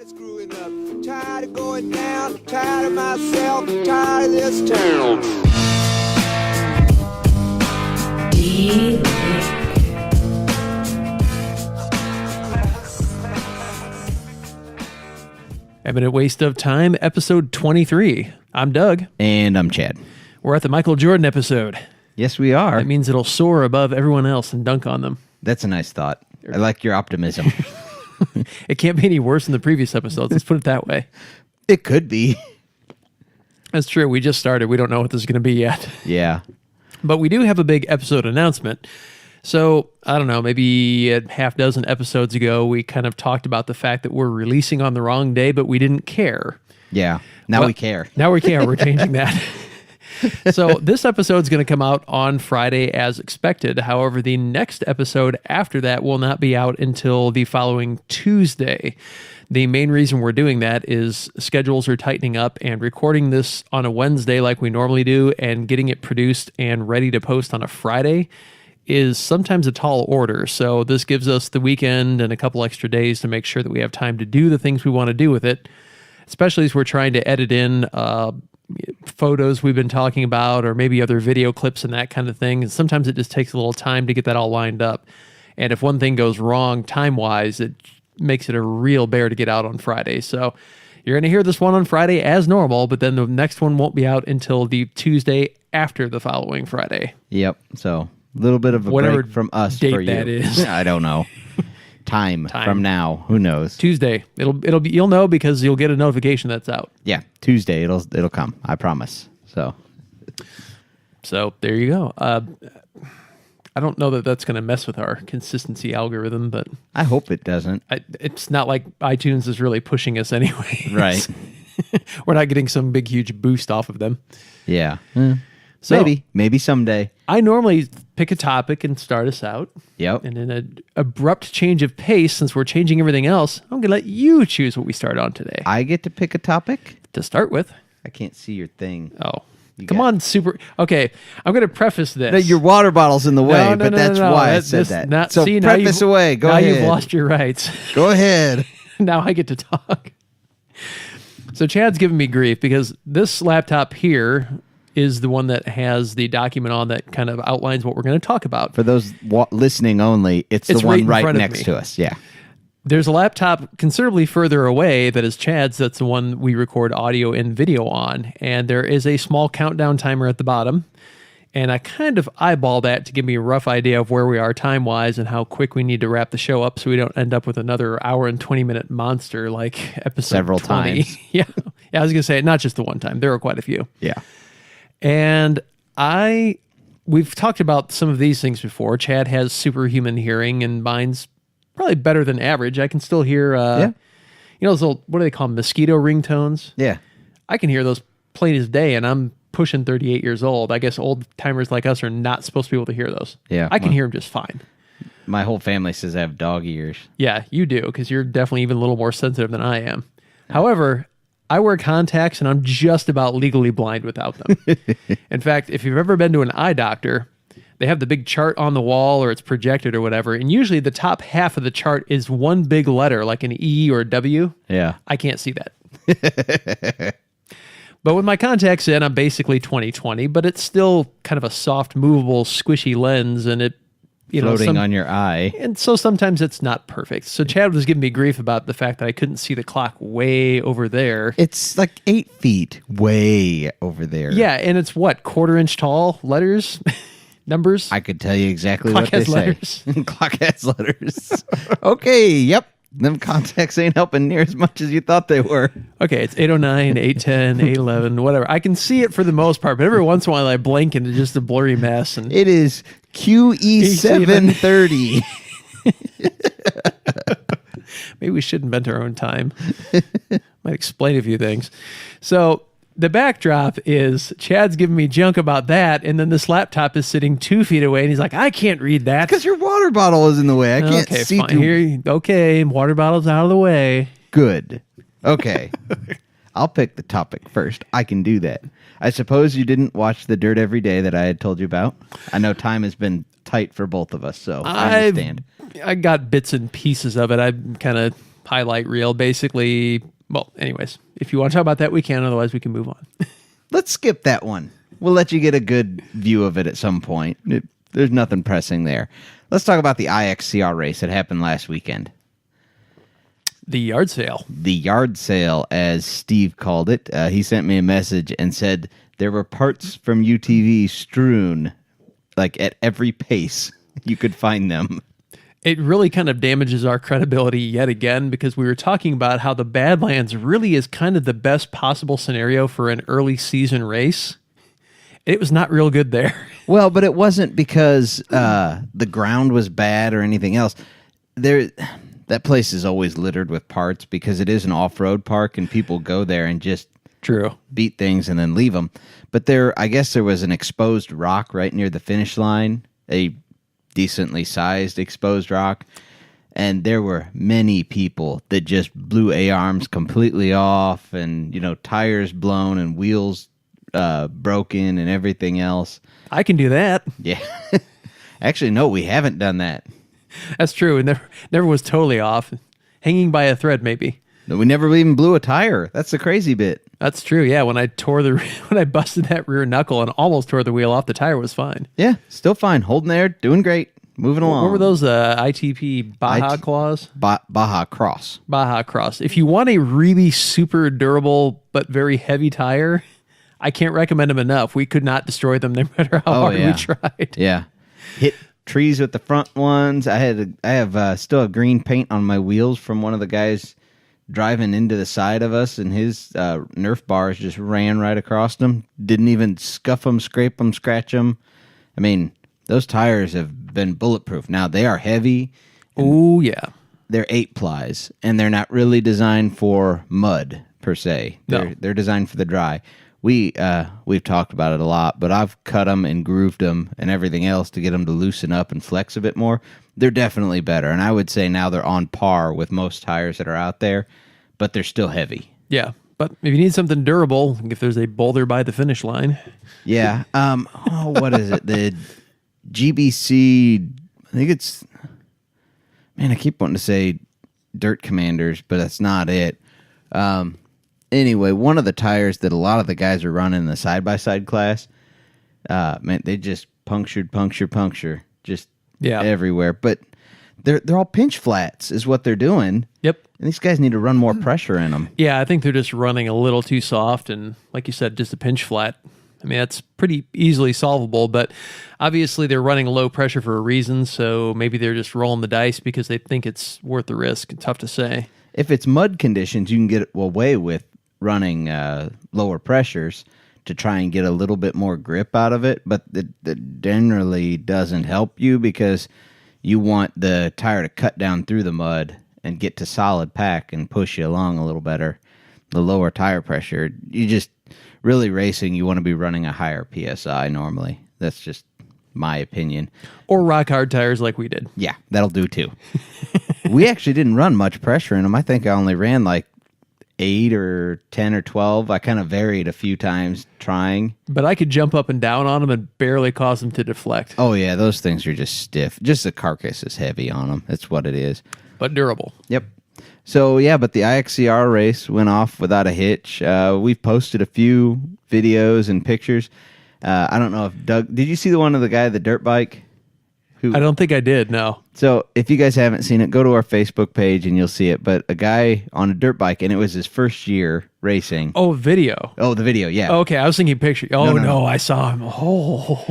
Tired of screwing up, tired of going down, tired of myself, tired of this town. Eminent Waste of Time, episode 23. I'm Doug. And I'm Chad. We're at the Michael Jordan episode. Yes, we are. That means it'll soar above everyone else and dunk on them. That's a nice thought. I like your optimism. It can't be any worse than the previous episodes. Let's put it that way. It could be. That's true. We just started. We don't know what this is going to be yet. Yeah. But we do have a big episode announcement. So, I don't know, maybe a half dozen episodes ago, we kind of talked about the fact that we're releasing on the wrong day, but we didn't care. Yeah. Now we care. Now we care. We're changing that. So this episode is going to come out on Friday as expected. However, the next episode after that will not be out until the following Tuesday. The main reason we're doing that is schedules are tightening up, and recording this on a Wednesday like we normally do and getting it produced and ready to post on a Friday is sometimes a tall order. So this gives us the weekend and a couple extra days to make sure that we have time to do the things we want to do with it, especially as we're trying to edit in photos we've been talking about or maybe other video clips and that kind of thing. And sometimes it just takes a little time to get that all lined up. And if one thing goes wrong time-wise, it makes it a real bear to get out on Friday. So you're going to hear this one on Friday as normal, but then the next one won't be out until the Tuesday after the following Friday. Yep. So a little bit of a Whatever break from us date for you. that is. I don't know. Time from now. Who knows? Tuesday. It'll be, you'll know because you'll get a notification that's out. Yeah. Tuesday. It'll come. I promise. So there you go. I don't know that that's going to mess with our consistency algorithm, but I hope it doesn't. It's not like iTunes is really pushing us anyway. Right. We're not getting some big, huge boost off of them. Yeah. So, maybe someday. I normally pick a topic and start us out. Yep. And in an abrupt change of pace, since we're changing everything else, I'm going to let you choose what we start on today. I get to pick a topic? To start with. I can't see your thing. Oh. Come on, super. Okay, I'm going to preface this. No, your water bottle's in the way, but that's why I said that. So preface away. Go ahead. Now you've lost your rights. Go ahead. Now I get to talk. So Chad's giving me grief because this laptop here is the one that has the document on that kind of outlines what we're going to talk about. For those listening only, it's the one right next to us. Yeah. There's a laptop considerably further away that is Chad's. That's the one we record audio and video on. And there is a small countdown timer at the bottom. And I kind of eyeball that to give me a rough idea of where we are time-wise and how quick we need to wrap the show up so we don't end up with another hour and 20-minute monster like episode Several 20. times. Yeah, I was going to say, not just the one time. There are quite a few. Yeah. And we've talked about some of these things before. Chad has superhuman hearing, and mine's probably better than average. I can still hear, you know, those little, what do they call them, mosquito ringtones? Yeah. I can hear those plain as day, and I'm pushing 38 years old. I guess old timers like us are not supposed to be able to hear those. Yeah. I can hear them just fine. My whole family says I have dog ears. Yeah, you do, because you're definitely even a little more sensitive than I am. However, I wear contacts, and I'm just about legally blind without them. In fact, if you've ever been to an eye doctor, they have the big chart on the wall or it's projected or whatever, and usually the top half of the chart is one big letter, like an E or a W. Yeah. I can't see that. But with my contacts in, I'm basically 20/20, but it's still kind of a soft, movable, squishy lens, and it, floating on your eye. And so sometimes it's not perfect. So Chad was giving me grief about the fact that I couldn't see the clock way over there. It's like 8 feet way over there. Yeah, and it's what, 1/4 inch tall letters? Numbers? I could tell you exactly Clock what they has say. letters. Clock has letters. Okay, yep. Them contacts ain't helping near as much as you thought they were. Okay, it's 809, 810, 811, whatever. I can see it for the most part, but every once in a while I blink into just a blurry mess. And it is QE730. Maybe we should invent our own time. Might explain a few things. So the backdrop is Chad's giving me junk about that, and then this laptop is sitting 2 feet away, and he's like, I can't read that. Because your water bottle is in the way. I can't see fine. Here, okay, water bottle's out of the way. Good. Okay. I'll pick the topic first. I can do that. I suppose you didn't watch The Dirt Every Day that I had told you about. I know time has been tight for both of us, so I understand. I got bits and pieces of it. I'm kind of highlight reel. Basically, well, anyways, if you want to talk about that, we can. Otherwise, we can move on. Let's skip that one. We'll let you get a good view of it at some point. There's nothing pressing there. Let's talk about the IXCR race that happened last weekend. The yard sale. The yard sale, as Steve called it. He sent me a message and said there were parts from UTV strewn, like at every pace you could find them. It really kind of damages our credibility yet again, because we were talking about how the Badlands really is kind of the best possible scenario for an early season race. It was not real good there. Well, but it wasn't because the ground was bad or anything else. That place is always littered with parts because it is an off-road park and people go there and just beat things and then leave them. But I guess there was an exposed rock right near the finish line, a decently sized exposed rock, and there were many people that just blew A-arms completely off, and tires blown and wheels broken and everything else. I can do that. Yeah. Actually, no, we haven't done that. That's true. It never was totally off. Hanging by a thread, maybe. No, we never even blew a tire. That's the crazy bit. That's true. Yeah, when I busted that rear knuckle and almost tore the wheel off, the tire was fine. Yeah, still fine. Holding there, doing great, moving along. What were those ITP Baja claws? Baja Cross. Baja Cross. If you want a really super durable but very heavy tire, I can't recommend them enough. We could not destroy them no matter how hard we tried. Yeah, hit trees with the front ones. I have still have green paint on my wheels from one of the guys driving into the side of us, and his Nerf bars just ran right across them. Didn't even scuff them, scrape them, scratch them. I mean, those tires have been bulletproof. Now, they are heavy. Oh, yeah. They're 8-plies, and they're not really designed for mud, per se. They're designed for the dry. We've talked about it a lot, but I've cut them and grooved them and everything else to get them to loosen up and flex a bit more. They're definitely better, and I would say now they're on par with most tires that are out there, but they're still heavy. Yeah, but if you need something durable, if there's a boulder by the finish line. Yeah. What is it? The GBC, I think it's, man, I keep wanting to say Dirt Commanders, but that's not it. Anyway, one of the tires that a lot of the guys are running in the side-by-side class, man, they just puncture, just everywhere. But they're all pinch flats is what they're doing. Yep. And these guys need to run more pressure in them. Yeah, I think they're just running a little too soft, and like you said, just a pinch flat. I mean, that's pretty easily solvable, but obviously they're running low pressure for a reason, so maybe they're just rolling the dice because they think it's worth the risk. Tough to say. If it's mud conditions, you can get away with running lower pressures to try and get a little bit more grip out of it, but that generally doesn't help you because you want the tire to cut down through the mud and get to solid pack and push you along a little better. The lower tire pressure, you just really racing, you want to be running a higher PSI normally. That's just my opinion. Or rock hard tires like we did. Yeah, that'll do too. We actually didn't run much pressure in them. I think I only ran like 8 or 10 or 12. I kind of varied a few times trying. But I could jump up and down on them and barely cause them to deflect. Oh, yeah, those things are just stiff. Just the carcass is heavy on them. That's what it is. But durable. Yep. So, yeah, but the IXCR race went off without a hitch. We've posted a few videos and pictures. I don't know if Doug... Did you see the one of the guy, the dirt bike? I don't think I did, no. So if you guys haven't seen it, go to our Facebook page and you'll see it. But a guy on a dirt bike, and it was his first year racing. Oh, video. Oh, the video, yeah. Okay, I was thinking picture. Oh, no, I saw him. Oh.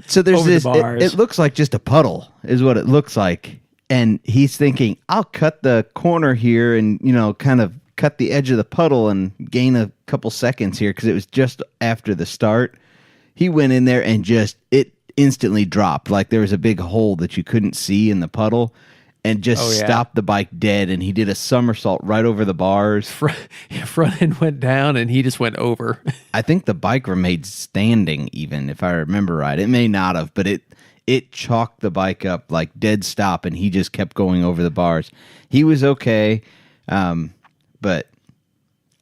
So there's this. It looks like just a puddle is what it looks like. And he's thinking, I'll cut the corner here and, kind of cut the edge of the puddle and gain a couple seconds here because it was just after the start. He went in there and it instantly dropped. Like there was a big hole that you couldn't see in the puddle and just stopped the bike dead. And he did a somersault right over the bars. Front end went down and he just went over. I think the bike remained standing even, if I remember right. It may not have, but it chalked the bike up like dead stop and he just kept going over the bars. He was okay, but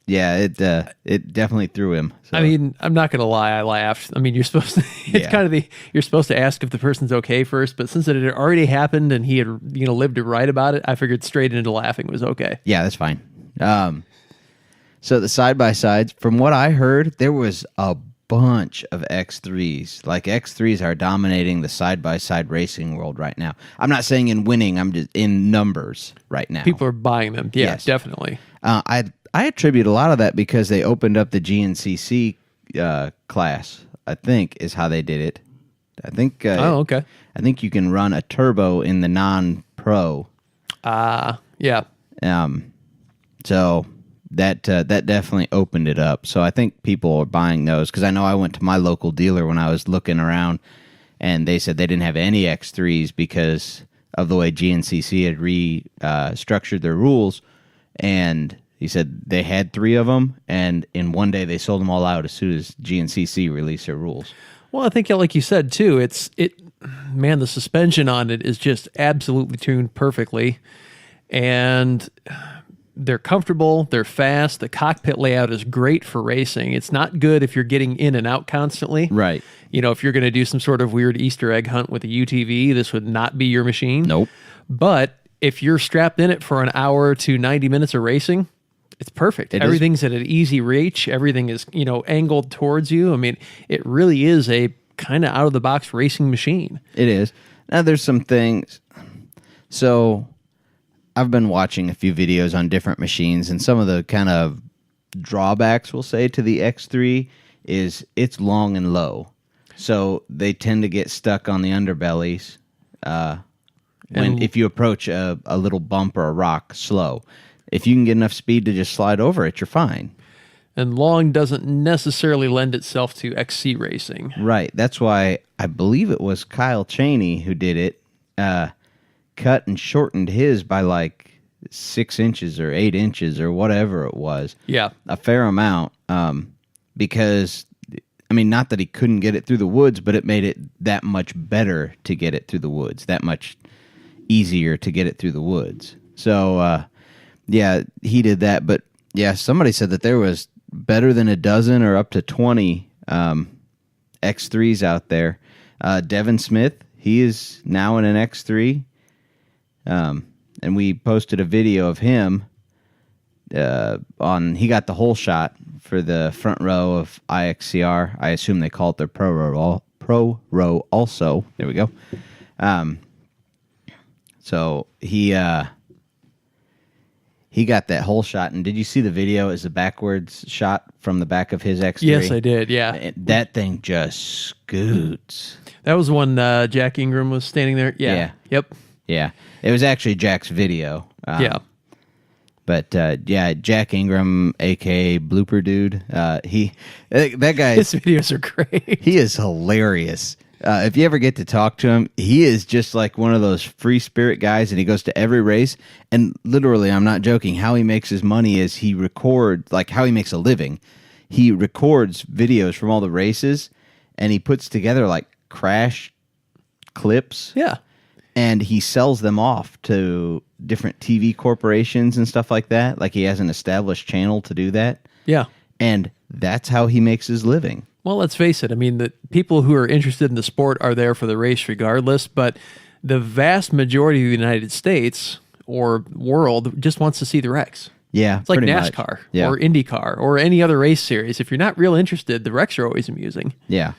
Yeah, it definitely threw him. So. I mean, I'm not going to lie, I laughed. I mean, you're supposed to, you're supposed to ask if the person's okay first, but since it had already happened and he had, lived to write about it, I figured straight into laughing was okay. Yeah, that's fine. So the side-by-sides, from what I heard, there was a bunch of X3s. Like, X3s are dominating the side-by-side racing world right now. I'm not saying in winning, I'm just in numbers right now. People are buying them. Yeah, Yes. definitely. I attribute a lot of that because they opened up the GNCC class, I think, is how they did it. I think. Okay. I think you can run a turbo in the non-pro. Yeah. So that definitely opened it up. So I think people are buying those because I know I went to my local dealer when I was looking around, and they said they didn't have any X3s because of the way GNCC had restructured their rules, and he said they had 3 of them, and in one day they sold them all out as soon as GNCC released their rules. Well, I think, like you said too, man, the suspension on it is just absolutely tuned perfectly, and they're comfortable, they're fast. The cockpit layout is great for racing. It's not good if you're getting in and out constantly. Right. If you're going to do some sort of weird Easter egg hunt with a UTV, this would not be your machine. Nope. But if you're strapped in it for an hour to 90 minutes of racing, it's perfect. Everything's at an easy reach. Everything is, angled towards you. I mean, it really is a kind of out-of-the-box racing machine. It is. Now, there's some things. So, I've been watching a few videos on different machines, and some of the kind of drawbacks, we'll say, to the X3 is it's long and low. So, they tend to get stuck on the underbellies if you approach a little bump or a rock slow. If you can get enough speed to just slide over it, you're fine. And long doesn't necessarily lend itself to XC racing. Right. That's why I believe it was Kyle Cheney who did it, cut and shortened his by like 6 inches or 8 inches or whatever it was. Yeah. A fair amount. Because, I mean, not that he couldn't get it through the woods, but it made it that much better to get it through the woods, that much easier to get it through the woods. So, yeah, he did that. But, yeah, somebody said that there was better than a dozen or up to 20 X3s out there. Devin Smith, he is now in an X3. And we posted a video of him he got the whole shot for the front row of IXCR. I assume they call it their pro row also. There we go. So he got that whole shot. And did you see the video as a backwards shot from the back of his X3? Yes, I did, yeah. That thing just scoots. That was when Jack Ingram was standing there? Yeah. Yep. Yeah. It was actually Jack's video. Yeah. But, Jack Ingram, a.k.a. Blooper Dude, that guy... His videos are great. He is hilarious. If you ever get to talk to him, he is just like one of those free spirit guys, and he goes to every race. And literally, I'm not joking, how he makes his money is he records, like how he makes a living. He records videos from all the races, and he puts together like crash clips. Yeah. And he sells them off to different TV corporations and stuff like that. Like he has an established channel to do that. Yeah. And that's how he makes his living. Well, let's face it. I mean, the people who are interested in the sport are there for the race regardless, but the vast majority of the United States or world just wants to see the wrecks. Yeah, it's like pretty NASCAR much. or IndyCar or any other race series. If you're not real interested, the wrecks are always amusing. Yeah.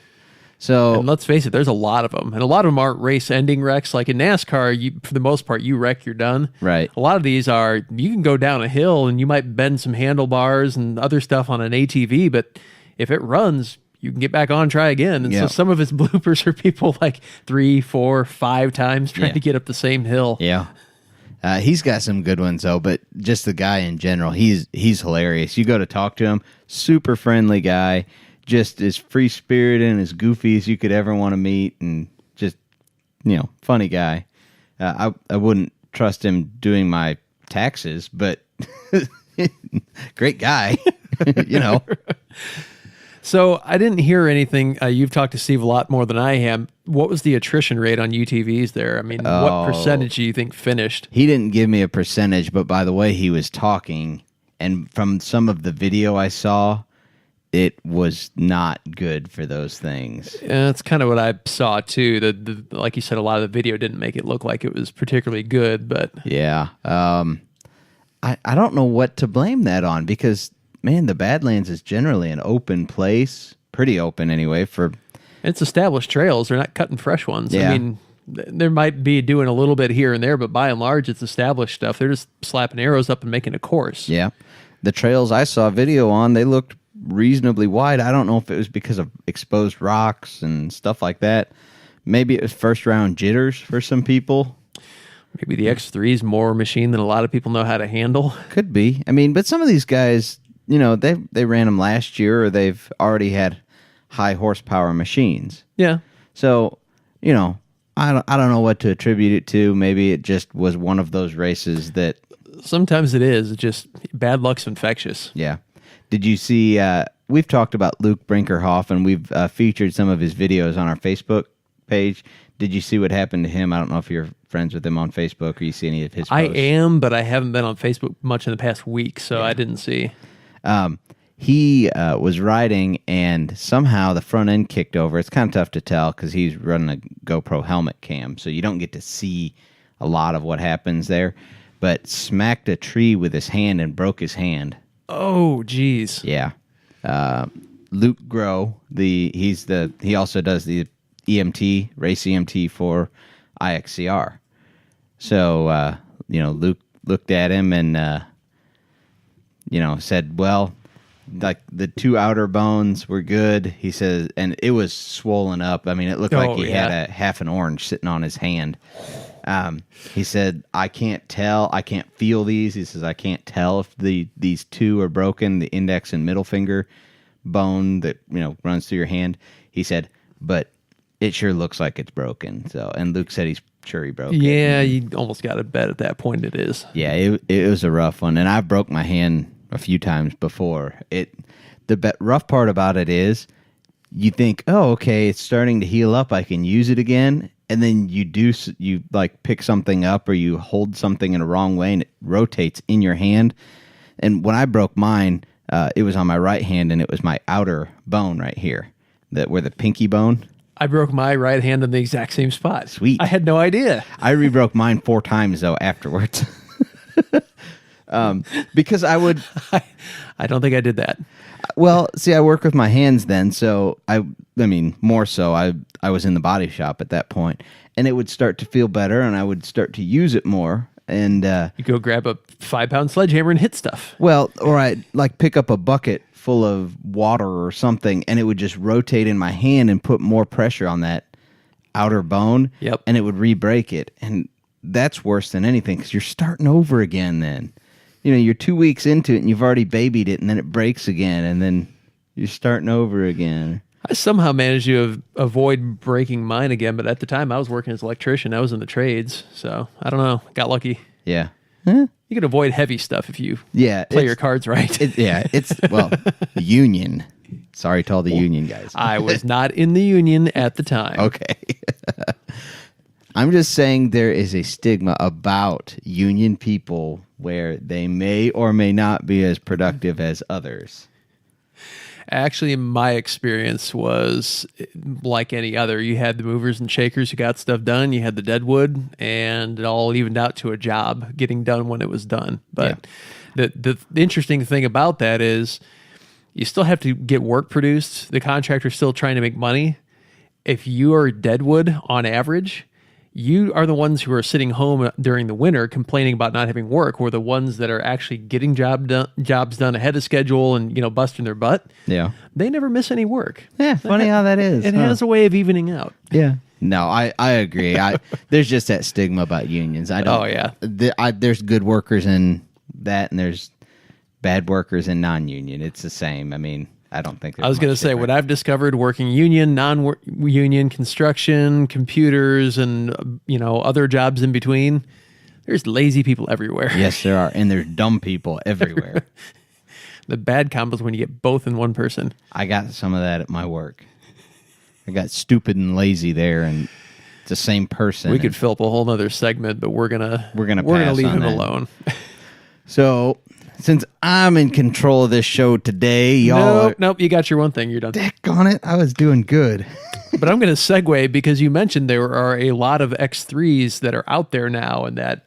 So, and let's face it, there's a lot of them. And a lot of them aren't race-ending wrecks. Like in NASCAR, for the most part, you wreck, you're done. Right. A lot of these are, you can go down a hill and you might bend some handlebars and other stuff on an ATV, but if it runs, you can get back on, try again. And so some of his bloopers are people like 3, 4, 5 times trying to get up the same hill. Yeah. He's got some good ones, though, but just the guy in general, he's hilarious. You go to talk to him, super friendly guy, just as free-spirited and as goofy as you could ever want to meet, and just, funny guy. I wouldn't trust him doing my taxes, but great guy, So I didn't hear anything. You've talked to Steve a lot more than I have. What was the attrition rate on UTVs there? I mean, what percentage do you think finished? He didn't give me a percentage, but by the way he was talking, And from some of the video I saw, it was not good for those things. Yeah, that's kind of what I saw too. Like you said, a lot of the video didn't make it look like it was particularly good, but yeah, I don't know what to blame that on because man, the Badlands is generally an open place, pretty open anyway. For it's established trails; they're not cutting fresh ones. Yeah. I mean, there might be doing a little bit here and there, but by and large, it's established stuff. They're just slapping arrows up and making a course. Yeah, the trails I saw video on, they looked reasonably wide. I don't know if it was because of exposed rocks and stuff like that. Maybe it was first round jitters for some people. Maybe the X3 is more machine than a lot of people know how to handle. Could be. I mean, but some of these guys, you know, they ran them last year or they've already had high horsepower machines. Yeah. So, you know, I don't know what to attribute it to. Maybe it just was one of those races that sometimes it is. It's just bad luck's infectious. Yeah. Did you see, we've talked about Luke Brinkerhoff, and we've featured some of his videos on our Facebook page. Did you see what happened to him? I don't know if you're friends with him on Facebook or you see any of his posts. I am, but I haven't been on Facebook much in the past week, so I didn't see. He was riding, and somehow the front end kicked over. It's kind of tough to tell because he's running a GoPro helmet cam, so you don't get to see a lot of what happens there, but smacked a tree with his hand and broke his hand. Oh, geez. Yeah. Luke Groh, he also does the EMT, race EMT for IXCR. So, Luke looked at him and, said, well, like the two outer bones were good. He says, and it was swollen up. I mean, it looked like he had a half an orange sitting on his hand. He said, I can't tell. I can't feel these. He says, I can't tell if these two are broken, the index and middle finger bone that, runs through your hand. He said, but it sure looks like it's broken. So, and Luke said he's sure he broke it. Yeah, you almost got to bet at that point it is. Yeah, it was a rough one. And I broke my hand a few times before. The rough part about it is you think, oh, okay, it's starting to heal up. I can use it again. And then you like pick something up or you hold something in a wrong way and it rotates in your hand. And when I broke mine, it was on my right hand and it was my outer bone right here, where the pinky bone. I broke my right hand in the exact same spot. Sweet. I had no idea. I rebroke mine 4 times though afterwards. Because I would. I don't think I did that. Well, see, I work with my hands then, so I mean, more so, I was in the body shop at that point, and it would start to feel better, and I would start to use it more, and you go grab a 5-pound sledgehammer and hit stuff. Well, or I'd like pick up a bucket full of water or something, and it would just rotate in my hand and put more pressure on that outer bone. Yep. And it would re-break it, and that's worse than anything because you're starting over again then. You're 2 weeks into it and you've already babied it and then it breaks again and then you're starting over again. I somehow managed to avoid breaking mine again, but at the time I was working as an electrician. I was in the trades, so I don't know. Got lucky. Yeah. You can avoid heavy stuff if you play your cards right. The union. Sorry to all the union guys. I was not in the union at the time. Okay. I'm just saying there is a stigma about union people where they may or may not be as productive as others. Actually, my experience was like any other. You had the movers and shakers who got stuff done. You had the deadwood, and it all evened out to a job getting done when it was done. But the interesting thing about that is you still have to get work produced. The contractor's still trying to make money. If you are deadwood on average, you are the ones who are sitting home during the winter complaining about not having work, or the ones that are actually getting jobs done ahead of schedule and, busting their butt. Yeah. They never miss any work. Yeah, funny how that is. It has a way of evening out. Yeah. No, I agree. There's just that stigma about unions. Oh, yeah. There's good workers in that, and there's bad workers in non-union. It's the same. I mean, I don't think. I was going to say, what I've discovered working union, non-union, construction, computers, and other jobs in between, there's lazy people everywhere. Yes, there are, and there's dumb people everywhere. The bad combo is when you get both in one person. I got some of that at my work. I got stupid and lazy there, and it's the same person. We could fill up a whole other segment, but we're gonna leave him alone. So, since I'm in control of this show today, y'all. Nope. You got your one thing. You're done. Dick on it. I was doing good. But I'm going to segue because you mentioned there are a lot of X3s that are out there now, and that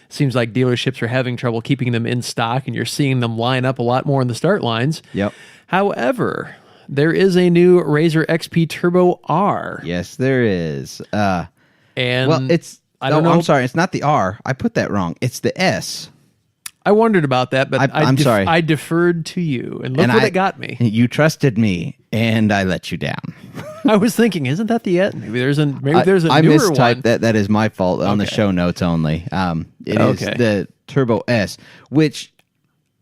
seems like dealerships are having trouble keeping them in stock, and you're seeing them line up a lot more in the start lines. Yep. However, there is a new Razor XP Turbo R. Yes, there is. And well, it's. I don't know. I'm sorry. It's not the R. I put that wrong. It's the S. I wondered about that, but I'm sorry. I deferred to you, and look what it got me. You trusted me, and I let you down. I was thinking, isn't that the it? Maybe there's a newer I mistyped one. that is my fault on the show notes only. It is the Turbo S, which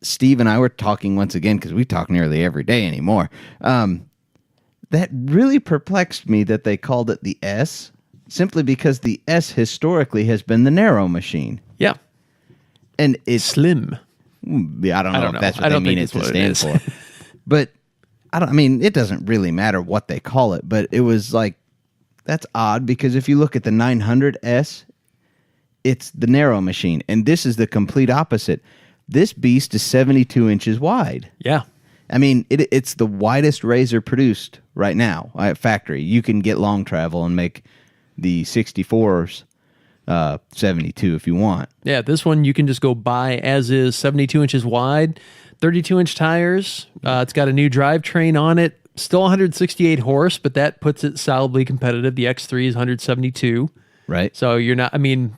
Steve and I were talking once again because we talk nearly every day anymore. That really perplexed me that they called it the S, simply because the S historically has been the narrow machine. Yeah. And it's slim. I don't know if that's what they mean it to stand for. But I mean, it doesn't really matter what they call it, but it was like, that's odd because if you look at the 900S, it's the narrow machine. And this is the complete opposite. This beast is 72 inches wide. Yeah. I mean, it's the widest Razor produced right now at factory. You can get long travel and make the 64s 72 if you want. Yeah, this one you can just go buy as is, 72 inches wide, 32-inch tires. It's got a new drivetrain on it, still 168 horse, but that puts it solidly competitive. The X3 is 172. Right. So you're not, I mean,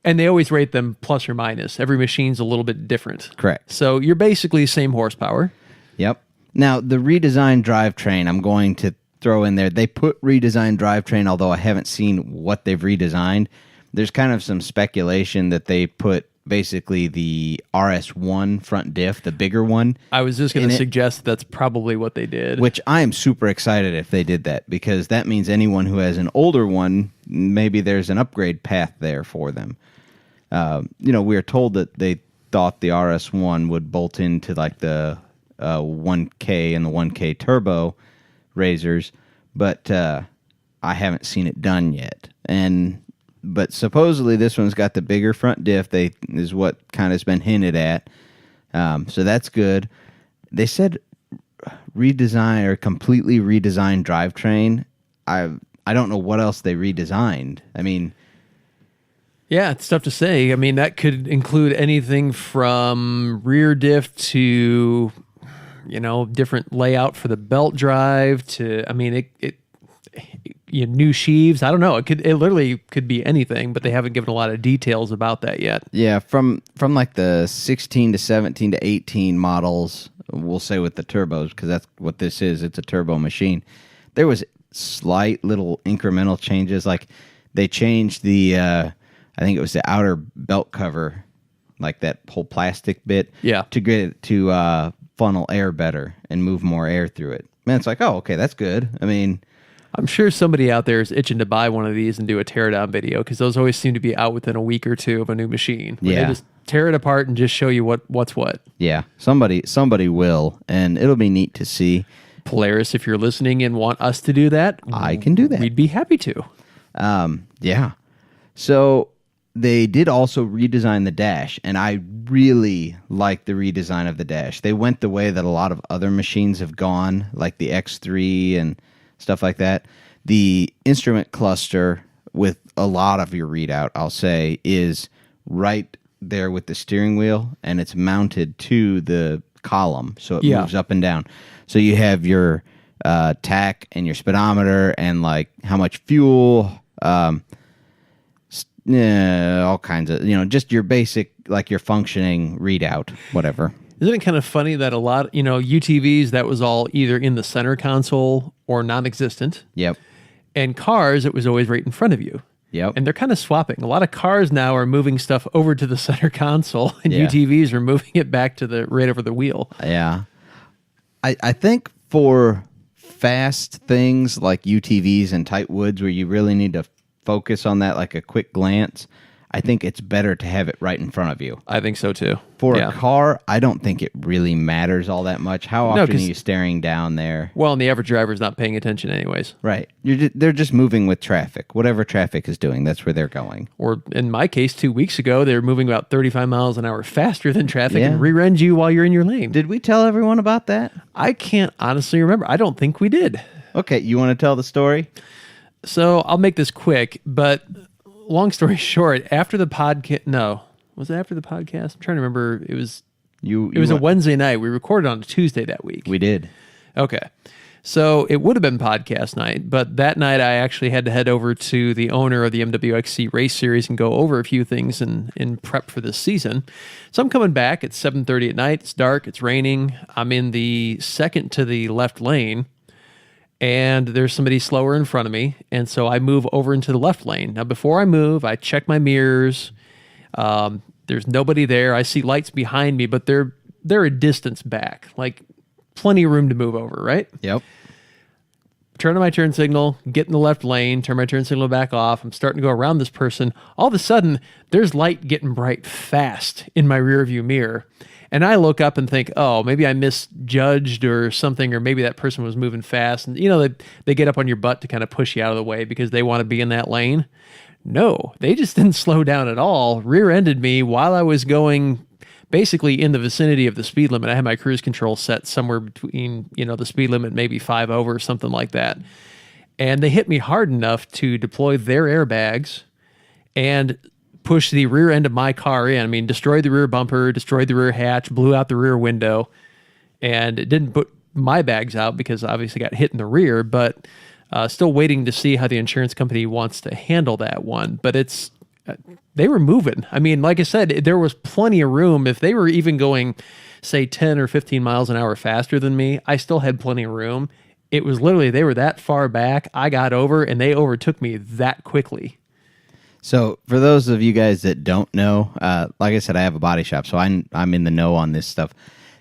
and they always rate them plus or minus. Every machine's a little bit different. Correct. So you're basically same horsepower. Yep. Now, the redesigned drivetrain, I'm going to throw in there. They put redesigned drivetrain, although I haven't seen what they've redesigned. There's kind of some speculation that they put basically the RS1 front diff, the bigger one. I was just going to suggest that's probably what they did. Which I am super excited if they did that, because that means anyone who has an older one, maybe there's an upgrade path there for them. We were told that they thought the RS1 would bolt into like the 1K and the 1K Turbo Razors, but I haven't seen it done yet. But supposedly this one's got the bigger front diff. Is what kind of has been hinted at. So that's good. They said redesign or completely redesigned drivetrain. I don't know what else they redesigned. I mean, yeah, it's tough to say. I mean, that could include anything from rear diff to, different layout for the belt drive to, I mean, new sheaves. I don't know. It literally could be anything, but they haven't given a lot of details about that yet. Yeah, from like the 16 to 17 to 18 models, we'll say with the turbos, because that's what this is. It's a turbo machine. There was slight little incremental changes. Like they changed the, I think it was the outer belt cover, like that whole plastic bit, to get it to funnel air better and move more air through it. Man, it's like, oh, okay, that's good. I mean, I'm sure somebody out there is itching to buy one of these and do a teardown video, because those always seem to be out within a week or two of a new machine. They just tear it apart and just show you what's what. Yeah, somebody will, and it'll be neat to see. Polaris, if you're listening and want us to do that, I can do that. We'd be happy to. Yeah. So they did also redesign the dash, and I really like the redesign of the dash. They went the way that a lot of other machines have gone, like the X3 and stuff like that. The instrument cluster with a lot of your readout, I'll say, is right there with the steering wheel, and it's mounted to the column, so it moves up and down. So you have your tach and your speedometer and like how much fuel, all kinds of, just your basic, like your functioning readout, whatever. Isn't it kind of funny that a lot, UTVs, that was all either in the center console or non-existent. Yep. And cars, it was always right in front of you. Yep. And they're kind of swapping. A lot of cars now are moving stuff over to the center console, and UTVs are moving it back to the right over the wheel. Yeah. I think for fast things like UTVs and tight woods where you really need to focus on that like a quick glance, I think it's better to have it right in front of you. I think so too. For a car, I don't think it really matters all that much. How often are you staring down there? Well, and the average driver's not paying attention anyways. Right. They're just moving with traffic. Whatever traffic is doing, that's where they're going. Or in my case, 2 weeks ago, they were moving about 35 miles an hour faster than traffic and rear-end you while you're in your lane. Did we tell everyone about that? I can't honestly remember. I don't think we did. Okay, you want to tell the story? So I'll make this quick, but long story short, after the podcast, no. Was it after the podcast? I'm trying to remember. It was a Wednesday night. We recorded on a Tuesday that week. We did. Okay. So it would have been podcast night, but that night I actually had to head over to the owner of the MWXC race series and go over a few things in prep for this season. So I'm coming back at 7:30 at night. It's dark. It's raining. I'm in the second to the left lane, and there's somebody slower in front of me, and so I move over into the left lane. Now, before I move, I check my mirrors. There's nobody there. I see lights behind me, but they're a distance back, like plenty of room to move over, right? Yep. Turn on my turn signal, get in the left lane, turn my turn signal back off. I'm starting to go around this person. All of a sudden, there's light getting bright fast in my rearview mirror. And I look up and think, oh, maybe I misjudged or something, or maybe that person was moving fast. And, they get up on your butt to kind of push you out of the way because they want to be in that lane. No, they just didn't slow down at all, rear-ended me while I was going basically in the vicinity of the speed limit. I had my cruise control set somewhere between, the speed limit, maybe 5 over or something like that. And they hit me hard enough to deploy their airbags and push the rear end of my car in. I mean, destroyed the rear bumper, destroyed the rear hatch, blew out the rear window, and it didn't put my bags out because I obviously got hit in the rear, but still waiting to see how the insurance company wants to handle that one. But they were moving. I mean, like I said, there was plenty of room. If they were even going, say, 10 or 15 miles an hour faster than me, I still had plenty of room. It was literally, they were that far back. I got over, and they overtook me that quickly. So for those of you guys that don't know, like I said, I have a body shop, so I'm in the know on this stuff.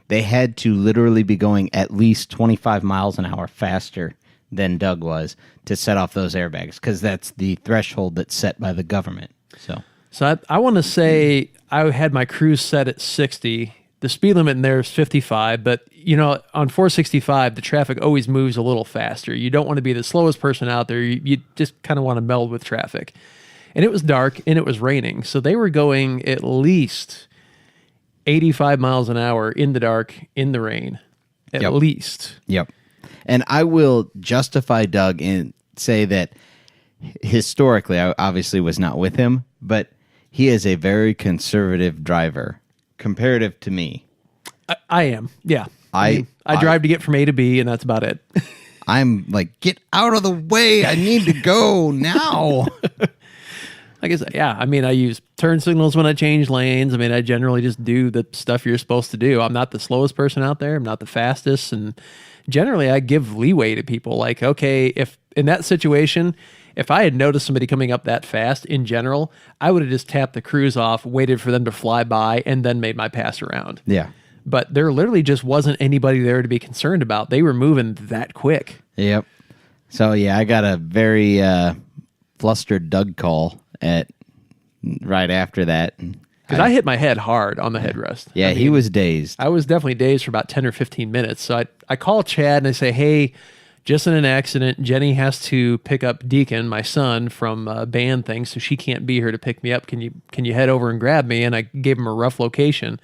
They had to literally be going at least 25 miles an hour faster than Doug was to set off those airbags, because that's the threshold that's set by the government. So I want to say I had my cruise set at 60. The speed limit in there is 55, but on 465, the traffic always moves a little faster. You don't want to be the slowest person out there. You just kind of want to meld with traffic. And it was dark and it was raining. So they were going at least 85 miles an hour in the dark, in the rain, at least. Yep. And I will justify Doug and say that historically, I obviously was not with him, but he is a very conservative driver, comparative to me. I am, yeah. I drive to get from A to B, and that's about it. I'm like, get out of the way. I need to go now. Like I said, I use turn signals when I change lanes. I generally just do the stuff you're supposed to do. I'm not the slowest person out there. I'm not the fastest. And generally, I give leeway to people. Like, okay, if in that situation, if I had noticed somebody coming up that fast in general, I would have just tapped the cruise off, waited for them to fly by, and then made my pass around. Yeah. But there literally just wasn't anybody there to be concerned about. They were moving that quick. Yep. So, I got a very flustered Doug call right after that. Because I hit my head hard on the headrest. Yeah, he was dazed. I was definitely dazed for about 10 or 15 minutes. So I call Chad and I say, hey, just in an accident, Jenny has to pick up Deacon, my son, from a band thing, so she can't be here to pick me up. Can you head over and grab me? And I gave him a rough location.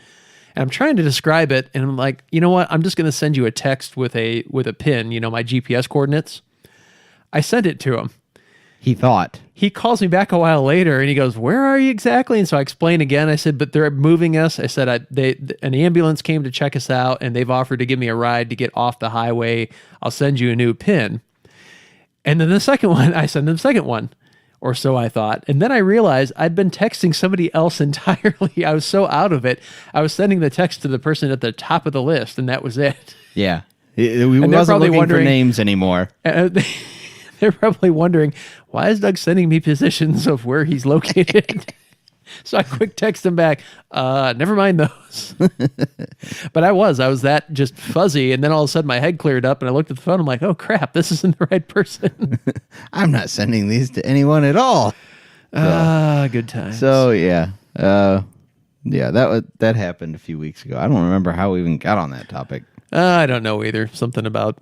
And I'm trying to describe it, and I'm like, you know what? I'm just going to send you a text with a pin, my GPS coordinates. I sent it to him. He thought. He calls me back a while later, and he goes, where are you exactly? And so I explained again. I said, but they're moving us. I said, an ambulance came to check us out, and they've offered to give me a ride to get off the highway. I'll send you a new pin. And then the second one, I sent them the second one, or so I thought. And then I realized I'd been texting somebody else entirely. I was so out of it. I was sending the text to the person at the top of the list, and that was it. Yeah. We wasn't looking for names anymore. They're probably wondering, why is Doug sending me positions of where he's located? So I quick text him back, never mind those. But I was that just fuzzy. And then all of a sudden my head cleared up and I looked at the phone. I'm like, oh crap, this isn't the right person. I'm not sending these to anyone at all. Good times. So yeah, that happened a few weeks ago. I don't remember how we even got on that topic. I don't know either. Something about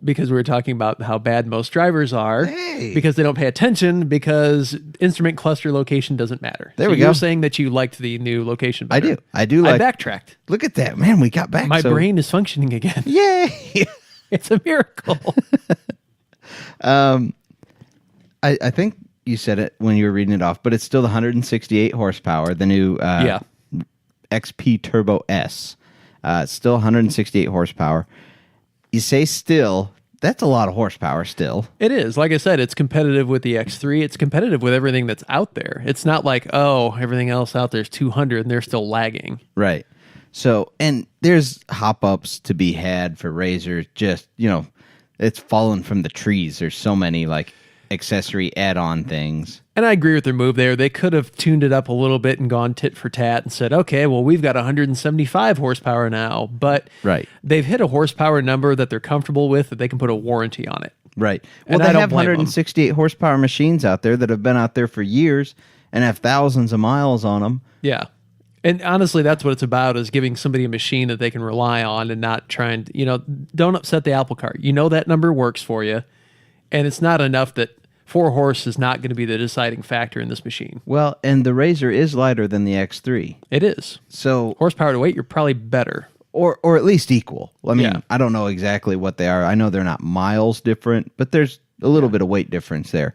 because we were talking about how bad most drivers are because they don't pay attention because instrument cluster location doesn't matter. There we go. You're saying that you liked the new location better. I do. I Like, backtracked. look at that, man. We got back. My brain is functioning again. Yay! It's a miracle. I think you said it when you were reading it off, but it's still the 168 horsepower, the new XP Turbo S. It's still 168 horsepower. You say still, that's a lot of horsepower still. It is. Like I said, it's competitive with the X3. It's competitive with everything that's out there. It's not like, everything else out there is 200 and they're still lagging. Right. So, and there's hop-ups to be had for Razor. Just, it's fallen from the trees. There's so many, like, accessory add-on things. And I agree with their move there. They could have tuned it up a little bit and gone tit for tat and said, okay, well, we've got 175 horsepower now. But they've hit a horsepower number that they're comfortable with, that they can put a warranty on it. Right. Well, they have 168 horsepower machines out there that have been out there for years and have thousands of miles on them. Yeah. And honestly, that's what it's about, is giving somebody a machine that they can rely on and not trying to, don't upset the apple cart. That number works for you. And it's not enough that 4 horse is not going to be the deciding factor in this machine. Well, and the Razor is lighter than the X3. It is. So horsepower to weight, you're probably better. Or at least equal. I mean, I don't know exactly what they are. I know they're not miles different, but there's a little bit of weight difference there.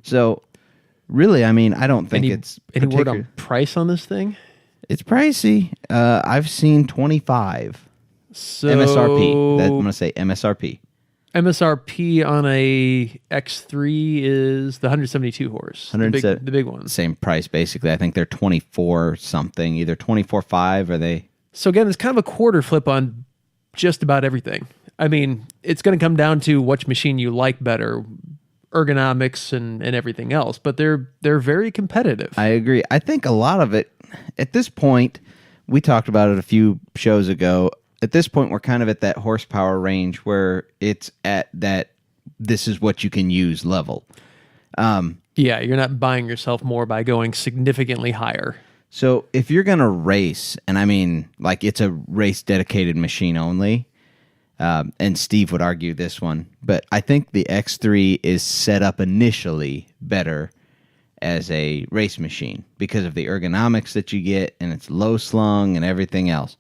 So really, I mean, I don't think it's any word on price on this thing? It's pricey. I've seen 25 so MSRP. I'm going to say MSRP. MSRP on a X3 is the 172 horse, the big one. Same price, basically. I think they're 24 something, either 24.5 or they. So again, it's kind of a quarter flip on just about everything. I mean, it's going to come down to which machine you like better, ergonomics and everything else, but they're very competitive. I agree. I think a lot of it, at this point, we talked about it a few shows ago. At this point, we're kind of at that horsepower range where it's at that this is what you can use level. Yeah, you're not buying yourself more by going significantly higher. So if you're going to race, and I mean, like, it's a race-dedicated machine only, and Steve would argue this one, but I think the X3 is set up initially better as a race machine because of the ergonomics that you get, and it's low-slung and everything else.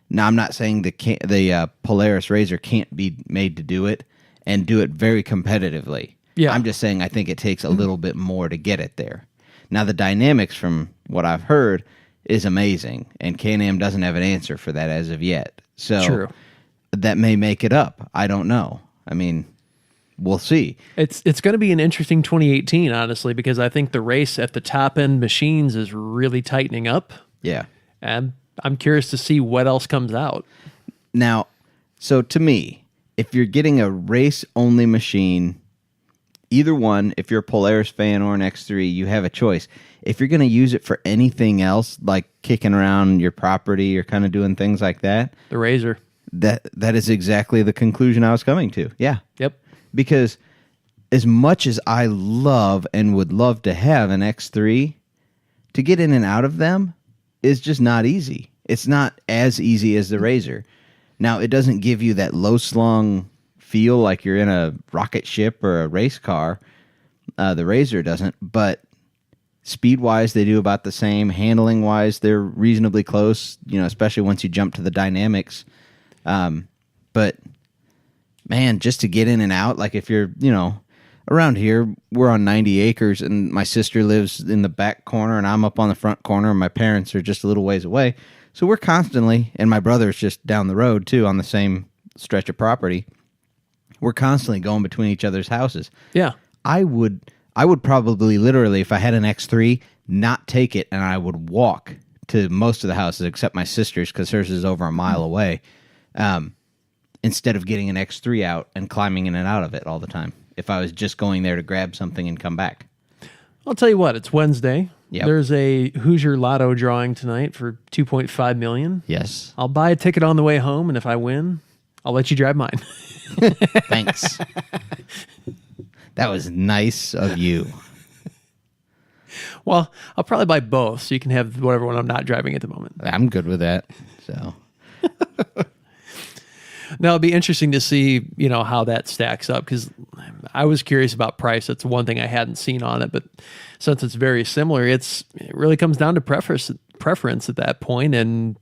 Now, I'm not saying the Polaris Razor can't be made to do it and do it very competitively. Yeah. I'm just saying I think it takes a little bit more to get it there. Now, the dynamics, from what I've heard, is amazing, and Can-Am doesn't have an answer for that as of yet. So that may make it up. I don't know. I mean, we'll see. It's going to be an interesting 2018, honestly, because I think the race at the top-end machines is really tightening up. Yeah. And I'm curious to see what else comes out. Now, so to me, if you're getting a race-only machine, either one, if you're a Polaris fan or an X3, you have a choice. If you're going to use it for anything else, like kicking around your property or kind of doing things like that, the Razor. That is exactly the conclusion I was coming to. Yeah. Yep. Because as much as I love and would love to have an X3, to get in and out of them is just not easy. It's not as easy as the Razor. Now, it doesn't give you that low-slung feel like you're in a rocket ship or a race car. The Razor doesn't, but speed-wise, they do about the same. Handling-wise, they're reasonably close, especially once you jump to the dynamics. But, man, just to get in and out, like if you're, around here, we're on 90 acres, and my sister lives in the back corner, and I'm up on the front corner, and my parents are just a little ways away. So we're constantly, and my brother's just down the road, too, on the same stretch of property. We're constantly going between each other's houses. Yeah. I would probably literally, if I had an X3, not take it, and I would walk to most of the houses except my sister's because hers is over a mile away, instead of getting an X3 out and climbing in and out of it all the time. If I was just going there to grab something and come back. I'll tell you what, it's Wednesday. Yep. There's a Hoosier Lotto drawing tonight for $2.5 million. Yes. I'll buy a ticket on the way home, and if I win, I'll let you drive mine. Thanks. That was nice of you. Well, I'll probably buy both, so you can have whatever one I'm not driving at the moment. I'm good with that. So now it'll be interesting to see, how that stacks up, because I was curious about price. That's one thing I hadn't seen on it, but since it's very similar, it really comes down to preference at that point. And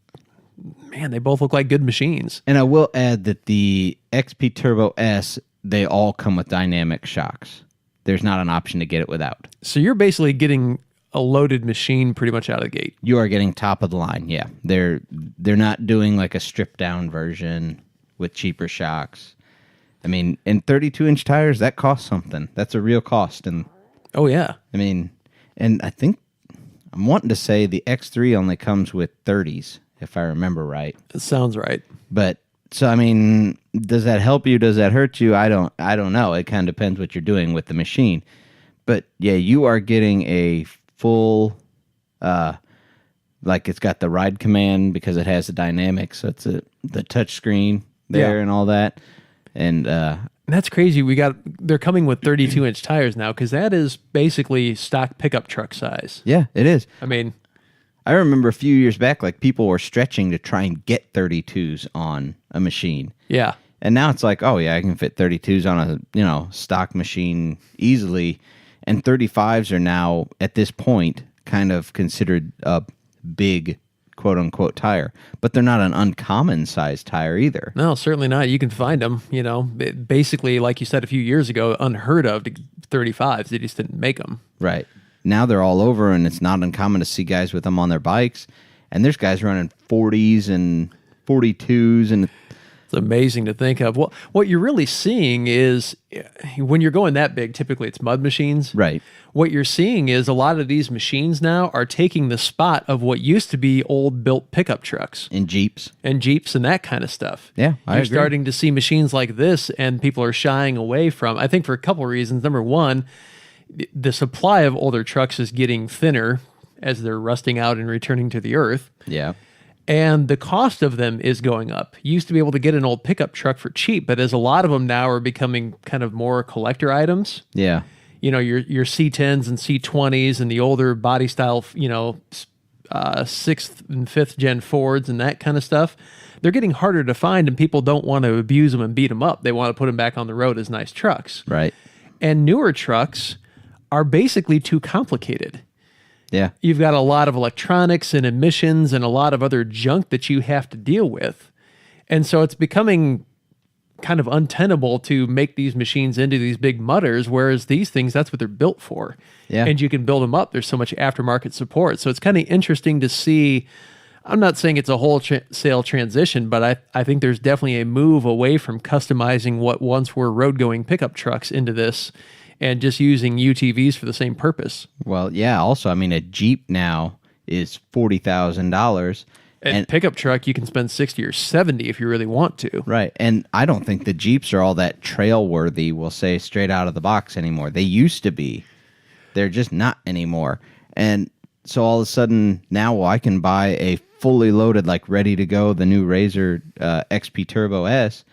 man, they both look like good machines. And I will add that the XP Turbo S, they all come with dynamic shocks. There's not an option to get it without. So you're basically getting a loaded machine pretty much out of the gate. You are getting top of the line, yeah. They're not doing like a stripped down version with cheaper shocks. I mean, in 32-inch tires, that costs something. That's a real cost. And oh, yeah. I mean, and I think I'm wanting to say the X3 only comes with 30s, if I remember right. That sounds right. But so, I mean, does that help you? Does that hurt you? I don't know. It kind of depends what you're doing with the machine. But yeah, you are getting a full, like it's got the ride command because it has the dynamics. So it's the touch screen there and all that. And that's crazy. They're coming with 32-inch tires now, because that is basically stock pickup truck size. Yeah, it is. I mean, I remember a few years back, like people were stretching to try and get 32s on a machine. Yeah. And now it's like, oh yeah, I can fit 32s on a stock machine easily. And 35s are now at this point kind of considered a big quote unquote tire, but they're not an uncommon size tire either. No, certainly not. You can find them, basically, like you said a few years ago, unheard of 35s. They just didn't make them. Right. Now they're all over, and it's not uncommon to see guys with them on their bikes. And there's guys running 40s and 42s. And it's amazing to think of. Well, what you're really seeing is when you're going that big, typically it's mud machines. Right. What you're seeing is a lot of these machines now are taking the spot of what used to be old built pickup trucks. And Jeeps. And that kind of stuff. Yeah, I You're agree. starting to see machines like this, and people are shying away from, I think for a couple of reasons. Number one, the supply of older trucks is getting thinner as they're rusting out and returning to the earth. Yeah. And the cost of them is going up. You used to be able to get an old pickup truck for cheap, but as a lot of them now are becoming kind of more collector items. Yeah. Your C10s and C20s and the older body style, 6th and 5th gen Fords and that kind of stuff, they're getting harder to find, and people don't want to abuse them and beat them up. They want to put them back on the road as nice trucks. Right. And newer trucks are basically too complicated. Yeah. You've got a lot of electronics and emissions and a lot of other junk that you have to deal with. And so it's becoming kind of untenable to make these machines into these big mudders, whereas these things, that's what they're built for. Yeah. And you can build them up. There's so much aftermarket support. So it's kind of interesting to see. I'm not saying it's a wholesale transition, but I think there's definitely a move away from customizing what once were road-going pickup trucks into this and just using UTVs for the same purpose. Well, yeah. Also, I mean, a Jeep now is $40,000. And pickup truck, you can spend $60 or $70 if you really want to. Right. And I don't think the Jeeps are all that trail worthy, we'll say, straight out of the box anymore. They used to be. They're just not anymore. And so all of a sudden now I can buy a fully loaded, like ready to go, the new Razor XP Turbo S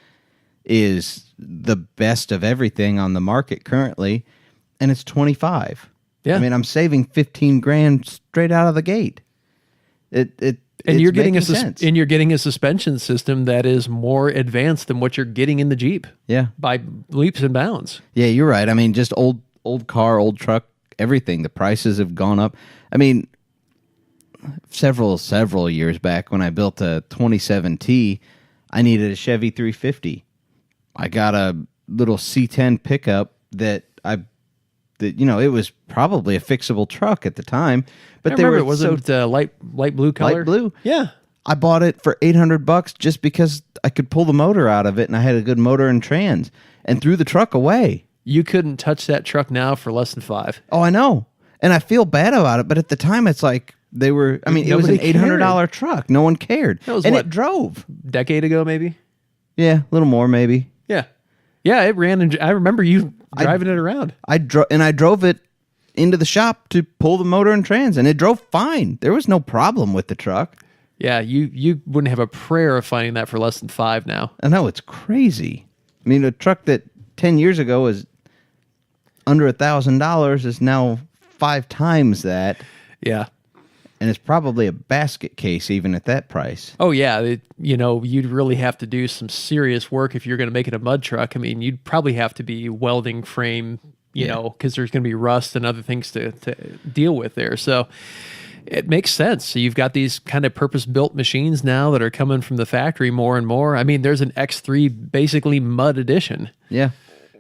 is the best of everything on the market currently, and it's $25,000. Yeah. I mean, I'm saving $15,000 straight out of the gate. And you're getting sense. you're getting a suspension system that is more advanced than what you're getting in the Jeep. Yeah. By leaps and bounds. Yeah, you're right. I mean, just old car, old truck, everything. The prices have gone up. I mean, several years back when I built a 27T, I needed a Chevy 350. I got a little C10 pickup that it was probably a fixable truck at the time, but they were it wasn't light blue color. light blue. Yeah. I bought it for $800 just because I could pull the motor out of it and I had a good motor and trans, and threw the truck away. You couldn't touch that truck now for less than $5,000. Oh, I know. And I feel bad about it, but at the time it's like it was an Nobody $800 truck. No one cared. That was it drove. Decade ago, maybe? Yeah, a little more maybe. Yeah. Yeah, it ran, and I remember you driving it around. I drove it into the shop to pull the motor and trans, and it drove fine. There was no problem with the truck. Yeah, you wouldn't have a prayer of finding that for less than $5,000 now. I know, it's crazy. I mean, a truck that 10 years ago was under $1,000 is now 5 times that. Yeah. And it's probably a basket case even at that price. Oh, yeah. You'd really have to do some serious work if you're going to make it a mud truck. I mean, you'd probably have to be welding frame, because there's going to be rust and other things to deal with there. So it makes sense. So you've got these kind of purpose-built machines now that are coming from the factory more and more. I mean, there's an X3 basically mud edition. Yeah.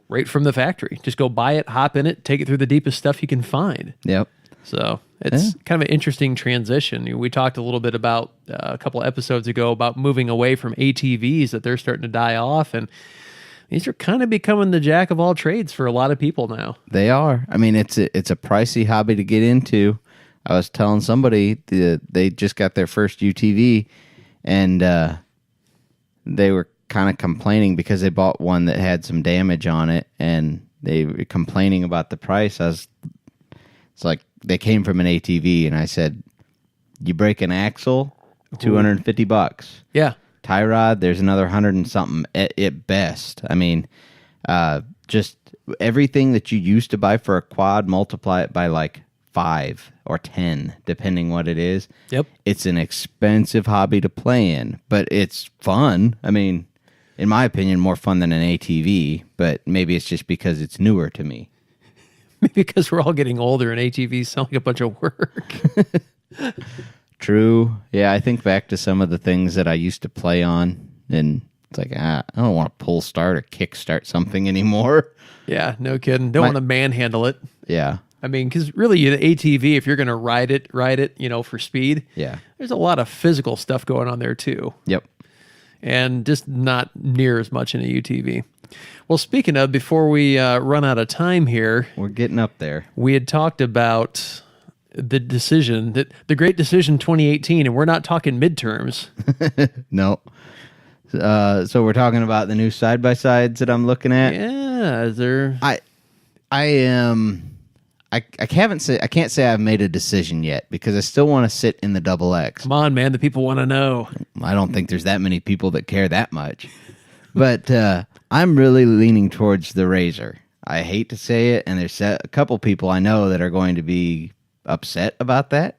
Right from the factory. Just go buy it, hop in it, take it through the deepest stuff you can find. Yep. So it's kind of an interesting transition. We talked a little bit about a couple of episodes ago about moving away from ATVs, that they're starting to die off. And these are kind of becoming the jack of all trades for a lot of people now. They are. I mean, it's a pricey hobby to get into. I was telling somebody they just got their first UTV, and they were kind of complaining because they bought one that had some damage on it, and they were complaining about the price. It's like they came from an ATV, and I said, you break an axle, $250. Yeah. Tie rod, there's another 100 and something at best. I mean, just everything that you used to buy for a quad, multiply it by like 5 or 10, depending what it is. Yep. It's an expensive hobby to play in, but it's fun. I mean, in my opinion, more fun than an ATV, but maybe it's just because it's newer to me. Because we're all getting older and ATVs sound like a bunch of work. True. Yeah, I think back to some of the things that I used to play on, and it's like, I don't want to pull start or kick start something anymore. Yeah, no kidding. Don't want to manhandle it. Yeah. I mean, because really, the ATV, if you're going to ride it, for speed, yeah, there's a lot of physical stuff going on there too. Yep. And just not near as much in a UTV. Well, speaking of, before we run out of time here, we're getting up there. We had talked about the decision, the great decision 2018, and we're not talking midterms. No. So we're talking about the new side-by-sides that I'm looking at. Yeah, is there? I am. I can't say I've made a decision yet because I still want to sit in the double X. Come on, man, the people want to know. I don't think there's that many people that care that much, but I'm really leaning towards the Razor. I hate to say it, and there's a couple people I know that are going to be upset about that.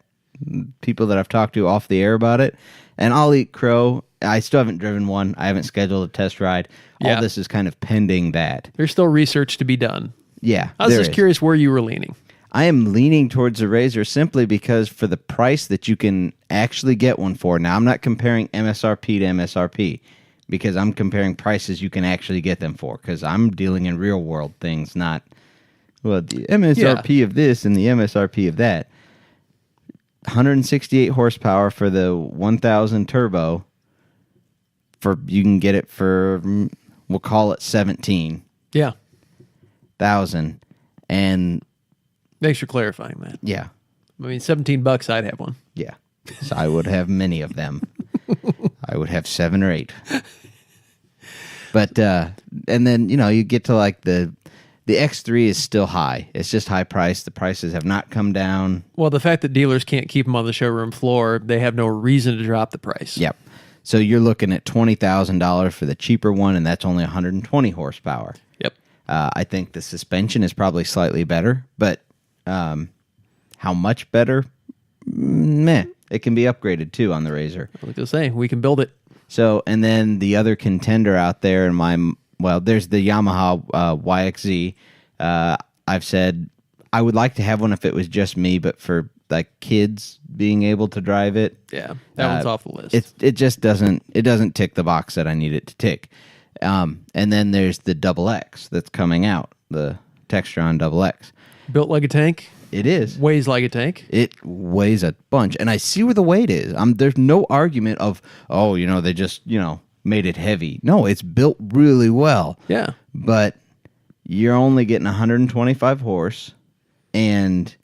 People that I've talked to off the air about it, and I'll eat crow. I still haven't driven one. I haven't scheduled a test ride. All this is kind of pending that. There's still research to be done. Yeah, I was just curious where you were leaning. I am leaning towards the Razor simply because for the price that you can actually get one for. Now, I'm not comparing MSRP to MSRP because I'm comparing prices you can actually get them for because I'm dealing in real world things, not, well, the MSRP of this and the MSRP of that. 168 horsepower for the 1000 turbo. You can get it for, we'll call it 17. Yeah. 1,000, and thanks for clarifying that. Yeah, I mean, $17, I'd have one. Yeah, so I would have many of them. I would have 7 or 8. But and then you get to like the X3 is still high. It's just high priced. The prices have not come down. Well, the fact that dealers can't keep them on the showroom floor, they have no reason to drop the price. Yep. So you're looking at $20,000 for the cheaper one, and that's only 120 horsepower. Yep. I think the suspension is probably slightly better, but how much better? Meh. It can be upgraded too on the Razor. I was going to say, we can build it. So, and then the other contender out there there's the Yamaha YXZ. I've said I would like to have one if it was just me, but for like kids being able to drive it. Yeah, that one's off the list. It just doesn't tick the box that I need it to tick. And then there's the Double X that's coming out, the Textron Double X. Built like a tank. It is. Weighs like a tank. It weighs a bunch. And I see where the weight is. There's no argument of, they just, made it heavy. No, it's built really well. Yeah. But you're only getting 125 horse, and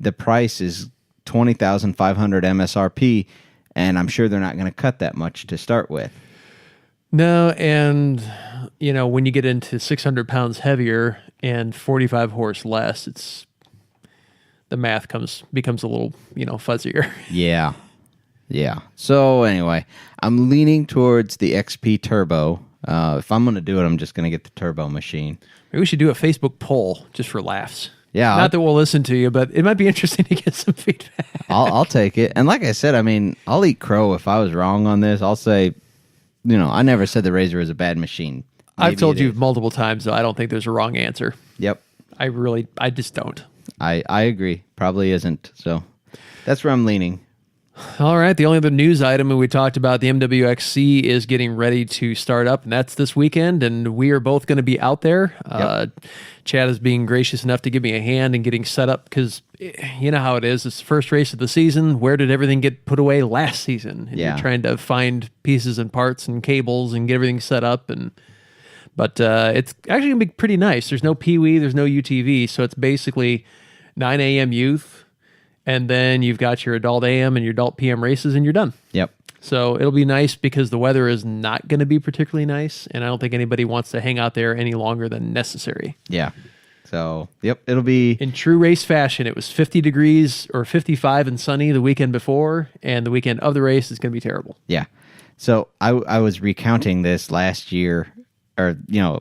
the price is $20,500 MSRP, and I'm sure they're not going to cut that much to start with. No, and, when you get into 600 pounds heavier and 45 horse less, the math becomes a little, fuzzier. Yeah. Yeah. So anyway, I'm leaning towards the XP Turbo. If I'm going to do it, I'm just going to get the turbo machine. Maybe we should do a Facebook poll just for laughs. Yeah, Not that we'll listen to you, but it might be interesting to get some feedback. I'll take it. And like I said, I mean, I'll eat crow if I was wrong on this. I'll say, I never said the Razor is a bad machine. I've told you multiple times, though, I don't think there's a wrong answer. Yep. I just don't. I agree. Probably isn't. So that's where I'm leaning. All right. The only other news item we talked about, the MWXC is getting ready to start up, and that's this weekend, and we are both going to be out there. Yep. Chad is being gracious enough to give me a hand in getting set up because you know how it is. It's the first race of the season. Where did everything get put away last season? And you're trying to find pieces and parts and cables and get everything set up. But it's actually going to be pretty nice. There's no Pee-wee, there's no UTV, so it's basically 9 a.m. youth, and then you've got your adult AM and your adult PM races, and you're done. Yep. So it'll be nice because the weather is not going to be particularly nice, and I don't think anybody wants to hang out there any longer than necessary. Yeah. So, yep, it'll be... In true race fashion, it was 50 degrees or 55 and sunny the weekend before, and the weekend of the race is going to be terrible. Yeah. So I was recounting this last year, or,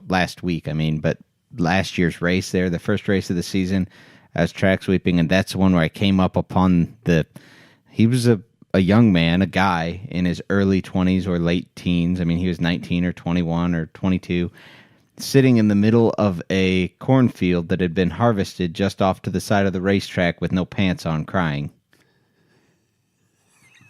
last week, but last year's race there, the first race of the season, I was track sweeping, and that's the one where I came up upon he was a young man, a guy in his early 20s or late teens. He was 19 or 21 or 22, sitting in the middle of a cornfield that had been harvested just off to the side of the racetrack with no pants on, crying.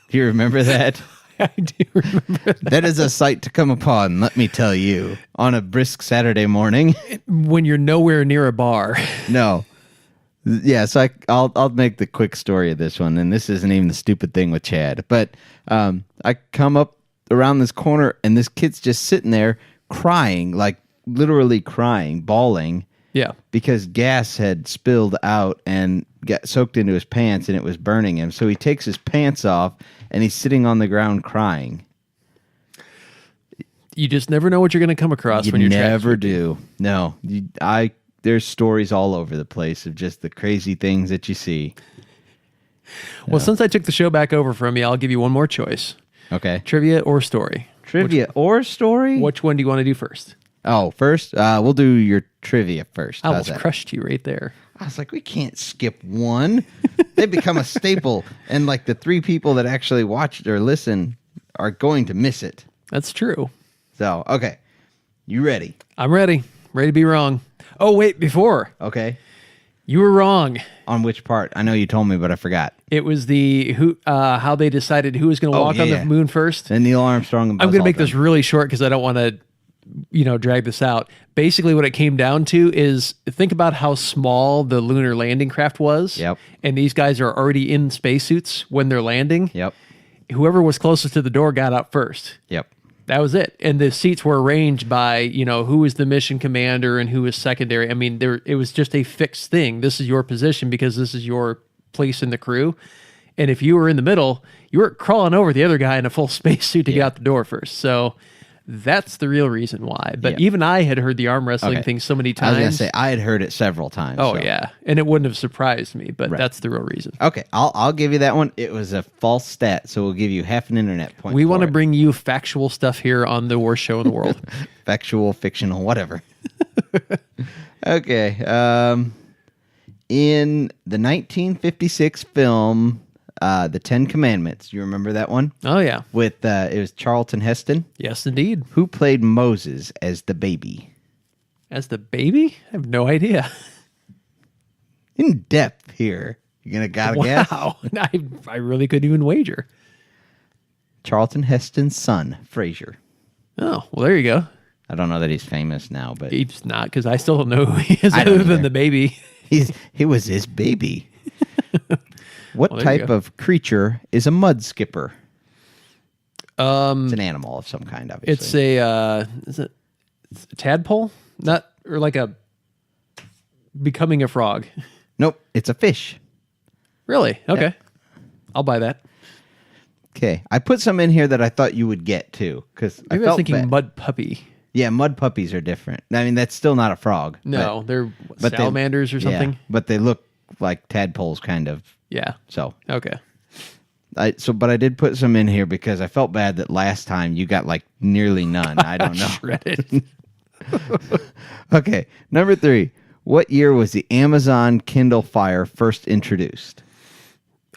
Do you remember that? I do remember that. That is a sight to come upon, let me tell you, on a brisk Saturday morning. When you're nowhere near a bar. No. Yeah, so I'll make the quick story of this one, and this isn't even the stupid thing with Chad. But I come up around this corner, and this kid's just sitting there crying, like literally crying, bawling. Yeah. Because gas had spilled out and got soaked into his pants, and it was burning him. So he takes his pants off, and he's sitting on the ground crying. You just never know what you're going to come across when you're You never do. No. There's stories all over the place of just the crazy things that you see. Well, since I took the show back over from you, I'll give you one more choice. Okay. Trivia or story? Trivia or story? Which one do you want to do first? Oh, first? We'll do your trivia first. I almost crushed you right there. I was like, we can't skip one. They become a staple, and like the three people that actually watch or listen are going to miss it. That's true. So, okay. You ready? I'm ready. Ready to be wrong. Oh, wait, before. Okay. You were wrong. On which part? I know you told me, but I forgot. It was how they decided who was going to walk on the moon first. And Neil Armstrong and Buzz I'm going to make Aldrin. this really short because I don't want to, drag this out. Basically, what it came down to is think about how small the lunar landing craft was. Yep. And these guys are already in spacesuits when they're landing. Yep. Whoever was closest to the door got out first. Yep. That was it. And the seats were arranged by, who was the mission commander and who was secondary. It was just a fixed thing. This is your position because this is your place in the crew. And if you were in the middle, you were crawling over the other guy in a full spacesuit to get out the door first. So that's the real reason why. But even I had heard the arm wrestling thing so many times. I was going to say, I had heard it several times. Oh, yeah. And it wouldn't have surprised me, but that's the real reason. Okay, I'll give you that one. It was a false stat, so we'll give you half an internet point. We want to bring you factual stuff here on the worst show in the world. Factual, fictional, whatever. Okay. In the 1956 film, The 10 Commandments, you remember that one? Oh, yeah. With, it was Charlton Heston. Yes, indeed. Who played Moses as the baby? As the baby? I have no idea. In depth here. You're going to gotta guess? Wow. I really couldn't even wager. Charlton Heston's son, Fraser. Oh, well, there you go. I don't know that he's famous now, but... He's not, because I still don't know who he is other than the baby. He was his baby. What type of creature is a mud skipper? It's an animal of some kind, obviously. It's a tadpole? Or like a becoming a frog. Nope, it's a fish. Really? Okay. Yep. I'll buy that. Okay, I put some in here that I thought you would get too, because I was thinking mud puppy. Yeah, mud puppies are different. That's still not a frog. No, they're salamanders or something. Yeah, but they look like tadpoles, kind of. Yeah. So okay. But I did put some in here because I felt bad that last time you got like nearly none. I don't know. Shredded. Okay, number 3. What year was the Amazon Kindle Fire first introduced?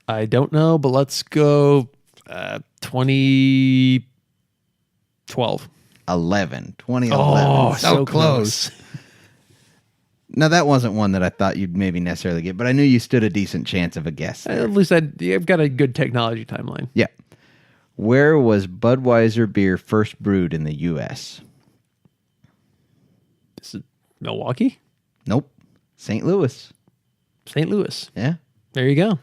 I don't know, but let's go 2012. 2011. Oh, so close. Now, that wasn't one that I thought you'd maybe necessarily get, but I knew you stood a decent chance of a guess there. At least I've got a good technology timeline. Yeah. Where was Budweiser beer first brewed in the U.S.? This is Milwaukee? Nope. St. Louis. St. Louis. Yeah. There you go.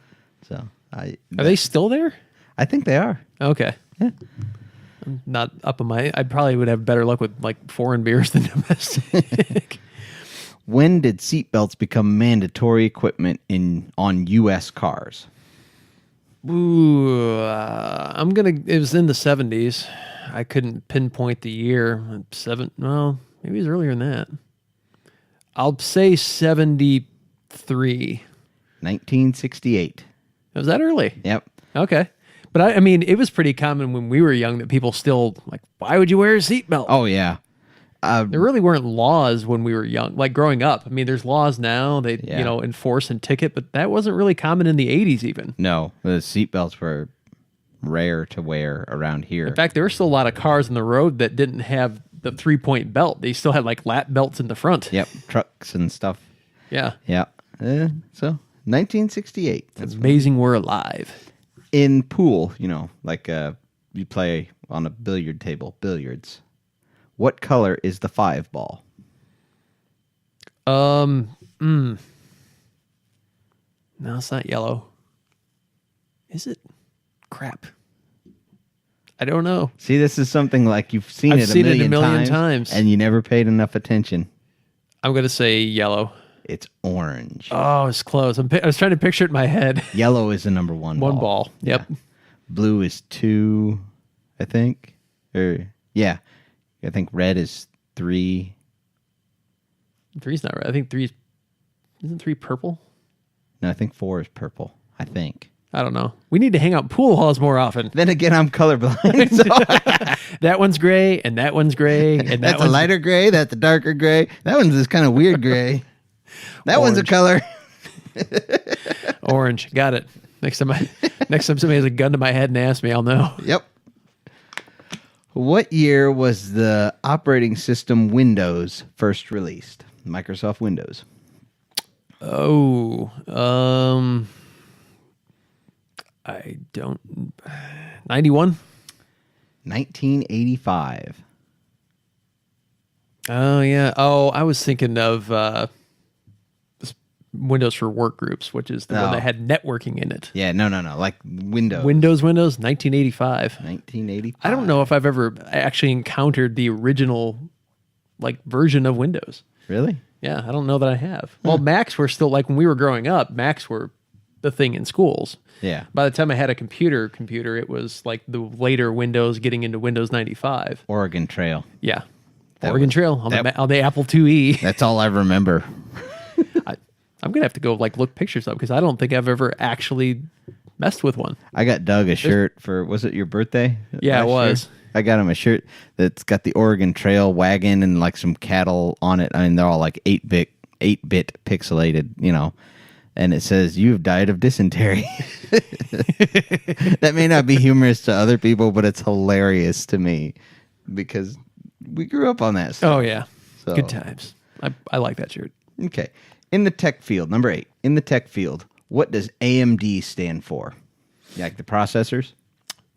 So Are they still there? I think they are. Okay. Yeah. I'm not up on I probably would have better luck with like foreign beers than domestic. When did seatbelts become mandatory equipment on U.S. cars? Ooh, it was in the 70s. I couldn't pinpoint the year. Well, maybe it was earlier than that. I'll say 73. 1968. Was that early? Yep. Okay. But I mean, it was pretty common when we were young that people still, like, why would you wear a seatbelt? Oh, yeah. There really weren't laws when we were young, like growing up. I mean, there's laws now, they enforce and ticket, but that wasn't really common in the 80s even. No, the seatbelts were rare to wear around here. In fact, there were still a lot of cars on the road that didn't have the 3-point belt. They still had like lap belts in the front. Yep, trucks and stuff. Yeah. Yeah. So 1968. It's amazing we're alive. In pool, like you play on a billiard table, billiards. What color is the 5 ball? No, it's not yellow. Is it? Crap. I don't know. See, this is something like you've seen I've it seen a it a million million times, times. and you never paid enough attention. I'm going to say yellow. It's orange. Oh, it's close. I was trying to picture it in my head. Yellow is the number 1 ball. One ball. Yep. Yeah. Blue is 2, I think. I think red is 3. 3's not red. I think 3 isn't 3 purple? No, I think 4 is purple. I think. I don't know. We need to hang out in pool halls more often. Then again, I'm colorblind. So that one's gray, and that one's gray, and that's a lighter gray. That's a darker gray. That one's this kind of weird gray. That one's a color. Orange. Got it. Next time somebody has a gun to my head and asks me, I'll know. Yep. What year was the operating system Windows first released? Microsoft Windows. Oh, I don't. 91? 1985. Oh, yeah. Oh, I was thinking of this Windows for Workgroups, which is the one that had networking in it. Yeah, no. Like Windows. Windows, 1985. 1985. I don't know if I've ever actually encountered the original version of Windows. Really? Yeah, I don't know that I have. Well, Macs were still, like when we were growing up, Macs were the thing in schools. Yeah. By the time I had a computer, it was the later Windows getting into Windows 95. Oregon Trail. Yeah. Oregon Trail on the Apple IIe. That's all I remember. I'm going to have to go look pictures up because I don't think I've ever actually messed with one. I got Doug a shirt for, was it your birthday? Yeah, it was. Year? I got him a shirt that's got the Oregon Trail wagon and some cattle on it. I mean, they're all 8-bit pixelated, and it says, "You've died of dysentery." That may not be humorous to other people, but it's hilarious to me because we grew up on that stuff. Oh, yeah. So. Good times. I like that shirt. Okay. In the tech field, number 8, in the tech field, what does AMD stand for? Like the processors?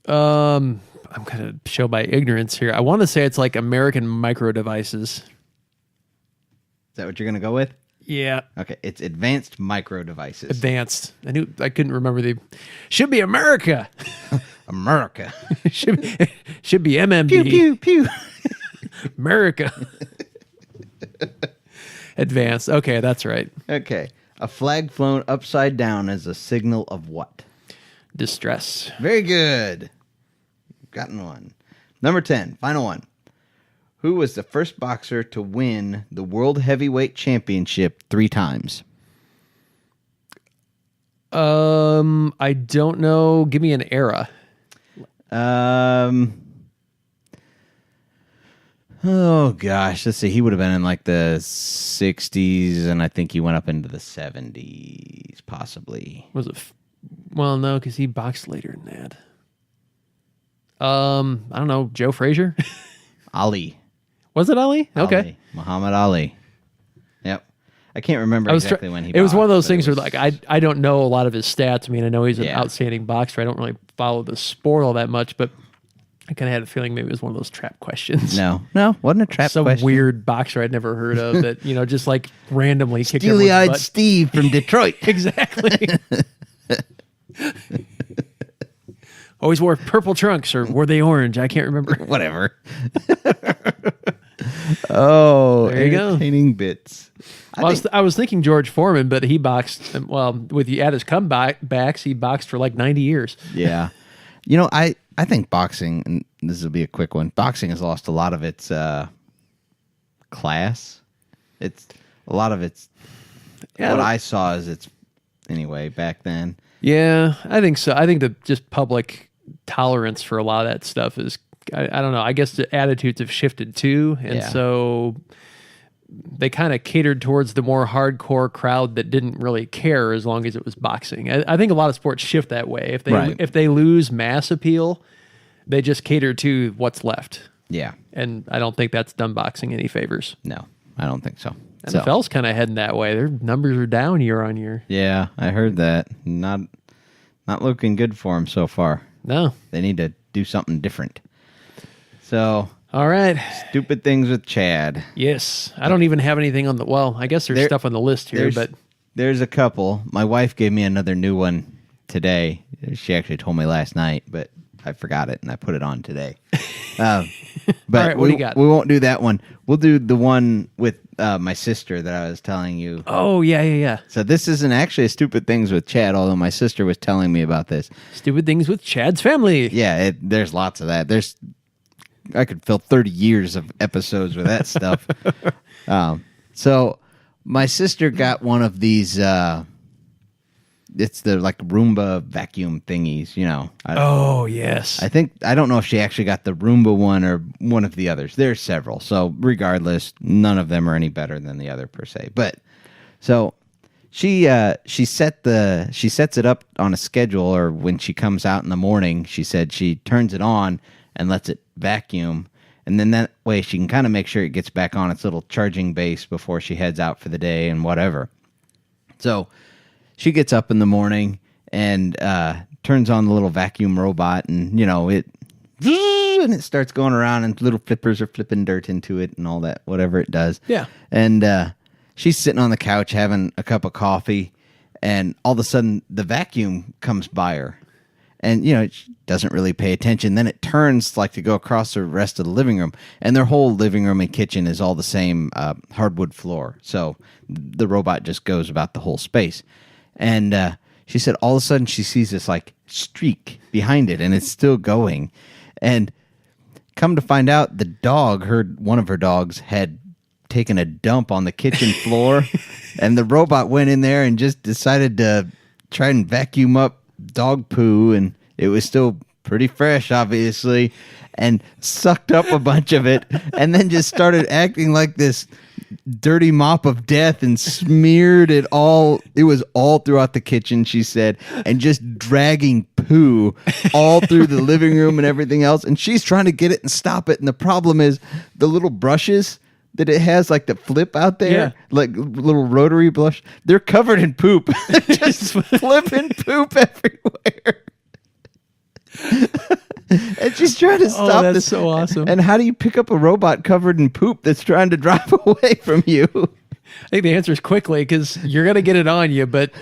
I'm going to show my ignorance here. I want to say it's American Micro Devices. Is that what you're going to go with? Yeah. Okay, it's Advanced Micro Devices. Advanced. I couldn't remember should be America. America. should be MMD. Pew, pew, pew. America. Advanced. Okay, that's right. Okay. A flag flown upside down as a signal of what? Distress. Very good. Gotten one. Number 10, final one. Who was the first boxer to win the World Heavyweight Championship 3 times? I don't know. Give me an era. Oh, gosh. Let's see. He would have been in like the 60s, and I think he went up into the 70s, possibly. Was it? Well, no, because he boxed later than that. I don't know. Joe Frazier? Ali. Was it Ali? Okay. Ali. Muhammad Ali. Yep. I can't remember exactly when he boxed. It was one of those things where like I don't know a lot of his stats. I mean, I know he's an Yeah. outstanding boxer. I don't really follow the sport all that much, but I kind of had a feeling maybe it was one of those trap questions. No, wasn't a trap Some question. weird boxer I'd never heard of that, just like randomly kicked everyone's Steely-eyed butt. Steve from Detroit. Exactly. Always wore purple trunks, or were they orange? I can't remember. Whatever. Oh, There you go. entertaining bits. I was thinking George Foreman, but he boxed, with at his comebacks, he boxed for like 90 years. Yeah. I think boxing, and this will be a quick one, boxing has lost a lot of its class. It's a lot of its, what I saw is its, anyway, back then. Yeah, I think so. I think that just public tolerance for a lot of that stuff is, I don't know, I guess the attitudes have shifted too. And so they kind of catered towards the more hardcore crowd that didn't really care as long as it was boxing. I think a lot of sports shift that way. If they lose mass appeal, they just cater to what's left. Yeah. And I don't think that's done boxing any favors. No, I don't think so. NFL's kind of heading that way. Their numbers are down year on year. Yeah, I heard that. Not looking good for them so far. No. They need to do something different. So, all right. Stupid things with Chad. Yes. I don't even have anything on the, I guess there's stuff on the list here, but there's a couple. My wife gave me another new one today. She actually told me last night, but I forgot it and I put it on today. But all right, what do you got? We won't do that one. We'll do the one with my sister that I was telling you. Oh, yeah. So this isn't actually a Stupid Things with Chad, although my sister was telling me about this. Stupid Things with Chad's family. Yeah, there's lots of that. I could fill 30 years of episodes with that stuff. So my sister got one of these, it's the like Roomba vacuum thingies, Oh, yes. I don't know if she actually got the Roomba one or one of the others. There's several. So regardless, none of them are any better than the other per se. But so she sets it up on a schedule, or when she comes out in the morning, she said she turns it on and lets it vacuum, and then that way she can kind of make sure it gets back on its little charging base before she heads out for the day and whatever. So she gets up in the morning and turns on the little vacuum robot, and it starts going around, and little flippers are flipping dirt into it and all that, whatever it does. Yeah. And she's sitting on the couch having a cup of coffee, and all of a sudden the vacuum comes by her. And, she doesn't really pay attention. Then it turns like to go across the rest of the living room. And their whole living room and kitchen is all the same hardwood floor. So the robot just goes about the whole space. And she said all of a sudden she sees this like streak behind it, and it's still going. And come to find out, one of her dogs had taken a dump on the kitchen floor. And the robot went in there and just decided to try and vacuum up dog poo, and it was still pretty fresh, obviously, and sucked up a bunch of it, and then just started acting like this dirty mop of death and smeared it all. It was all throughout the kitchen, she said, and just dragging poo all through the living room and everything else. And she's trying to get it and stop it. And the problem is the little brushes that it has, like the flip out there, like little rotary brush, they're covered in poop. Just flipping poop everywhere. And she's trying to stop that's this. so awesome. And how do you pick up a robot covered in poop that's trying to drive away from you? I think the answer is quickly, because you're going to get it on you, but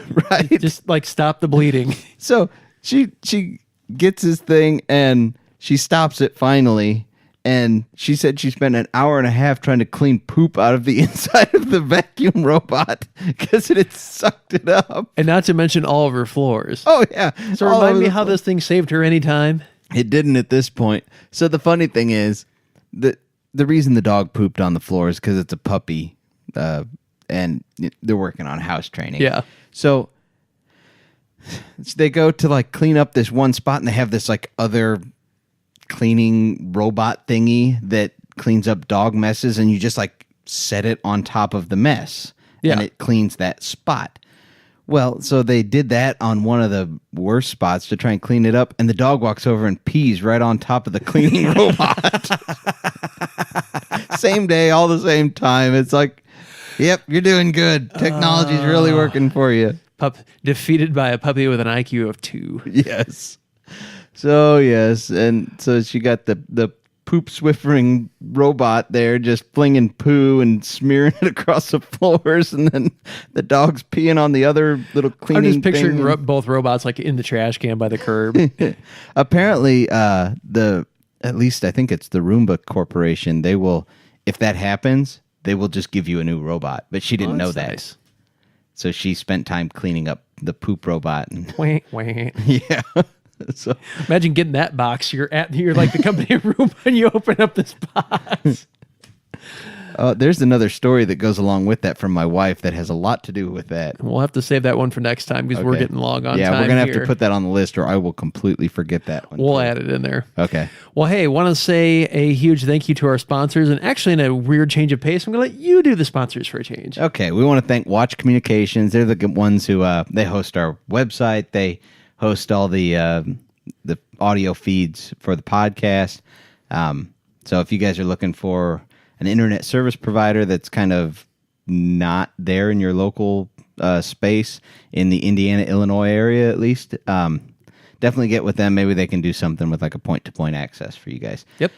just like stop the bleeding. So she gets this thing and she stops it finally. And she said she spent an hour and a half trying to clean poop out of the inside of the vacuum robot because it had sucked it up. And not to mention all of her floors. Oh, yeah. So remind me how this thing saved her any time. It didn't at this point. So the funny thing is that the reason the dog pooped on the floor is because it's a puppy, and they're working on house training. Yeah. So they go to like clean up this one spot, and they have this like other cleaning robot thingy that cleans up dog messes, and you just like set it on top of the mess, and it cleans that spot. Well, so they did that on one of the worst spots to try and clean it up, and the dog walks over and pees right on top of the cleaning robot. Same day, all the same time. It's like, yep, you're doing good. Technology's really working for you. Defeated by a puppy with an IQ of 2. Yes. So, yes, and so she got the poop swiffering robot there just flinging poo and smearing it across the floors, and then the dog's peeing on the other little cleaning I'm just picturing thing. both robots like in the trash can by the curb. Apparently, at least I think it's the Roomba Corporation, they will, if that happens, they will just give you a new robot. But she didn't know that. Nice. So she spent time cleaning up the poop robot. And wah. Yeah. So imagine getting that box. You're like the company room and you open up this box. There's another story that goes along with that from my wife that has a lot to do with that. We'll have to save that one for next time because we're getting long on time. Yeah, we're going to have to put that on the list or I will completely forget that one. We'll add it in there. Okay. Well, hey, want to say a huge thank you to our sponsors. And actually, in a weird change of pace, I'm going to let you do the sponsors for a change. Okay. We want to thank Watch Communications. They're the ones who they host our website. They host all the audio feeds for the podcast. So if you guys are looking for an internet service provider that's kind of not there in your local space in the Indiana, Illinois area, at least, definitely get with them. Maybe they can do something with like a point-to-point access for you guys. Yep.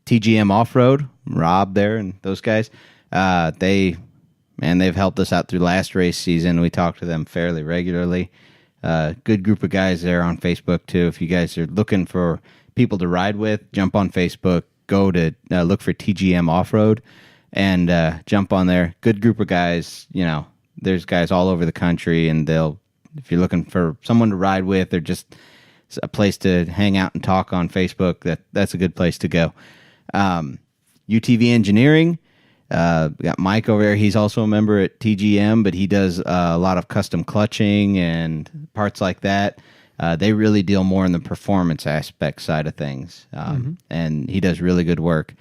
TGM Off-Road, Rob there and those guys, they've helped us out through last race season. We talk to them fairly regularly. Good group of guys there on Facebook too. If you guys are looking for people to ride with, jump on Facebook, go to look for TGM Off-Road and jump on there. Good group of guys. You know, there's guys all over the country, and if you're looking for someone to ride with or just a place to hang out and talk on Facebook, that's a good place to go. UTV Engineering. We got Mike over there. He's also a member at TGM, but he does a lot of custom clutching and parts like that. They really deal more in the performance aspect side of things, and he does really good work.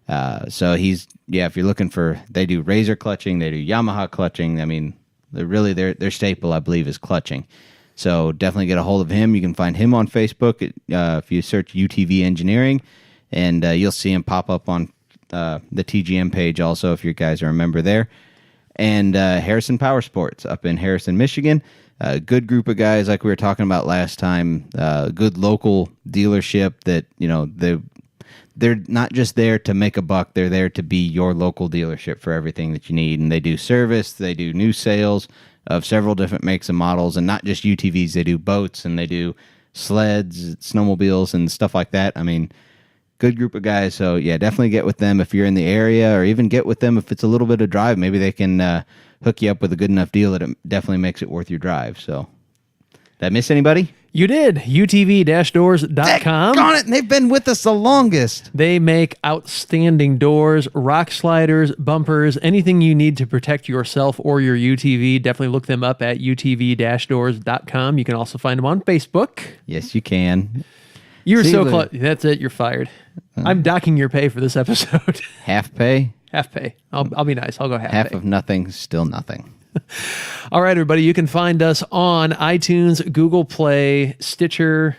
So if you're looking they do Razor clutching, they do Yamaha clutching. I mean, their staple, I believe, is clutching. So definitely get a hold of him. You can find him on Facebook if you search UTV Engineering, and you'll see him pop up on the TGM page also if you guys are a member there. And Harrison Power Sports up in Harrison, Michigan. A good group of guys like we were talking about last time. Good local dealership that, they're not just there to make a buck. They're there to be your local dealership for everything that you need. And they do service. They do new sales of several different makes and models. And not just UTVs. They do boats and they do sleds, snowmobiles, and stuff like that. I mean, good group of guys. So, yeah, definitely get with them if you're in the area, or even get with them if it's a little bit of drive. Maybe they can hook you up with a good enough deal that it definitely makes it worth your drive. So, did I miss anybody? You did. UTV-doors.com. On it, and they've been with us the longest. They make outstanding doors, rock sliders, bumpers, anything you need to protect yourself or your UTV. Definitely look them up at UTV-doors.com. You can also find them on Facebook. Yes, you can. You're so close. That's it. You're fired. I'm docking your pay for this episode. Half pay? Half pay. I'll be nice. I'll go half pay. Half of nothing, still nothing. All right, everybody. You can find us on iTunes, Google Play, Stitcher,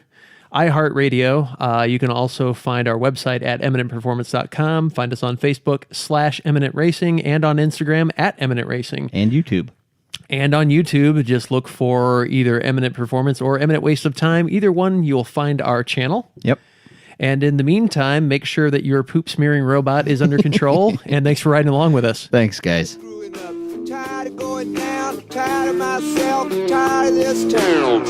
iHeartRadio. You can also find our website at eminentperformance.com. Find us on Facebook /Eminent Racing and on Instagram at Eminent Racing. And YouTube. And on YouTube, just look for either Eminent Performance or Eminent Waste of Time. Either one, you'll find our channel. Yep. And in the meantime, make sure that your poop smearing robot is under control. And thanks for riding along with us. Thanks, guys. Tired of going down, tired of myself, tired of this town.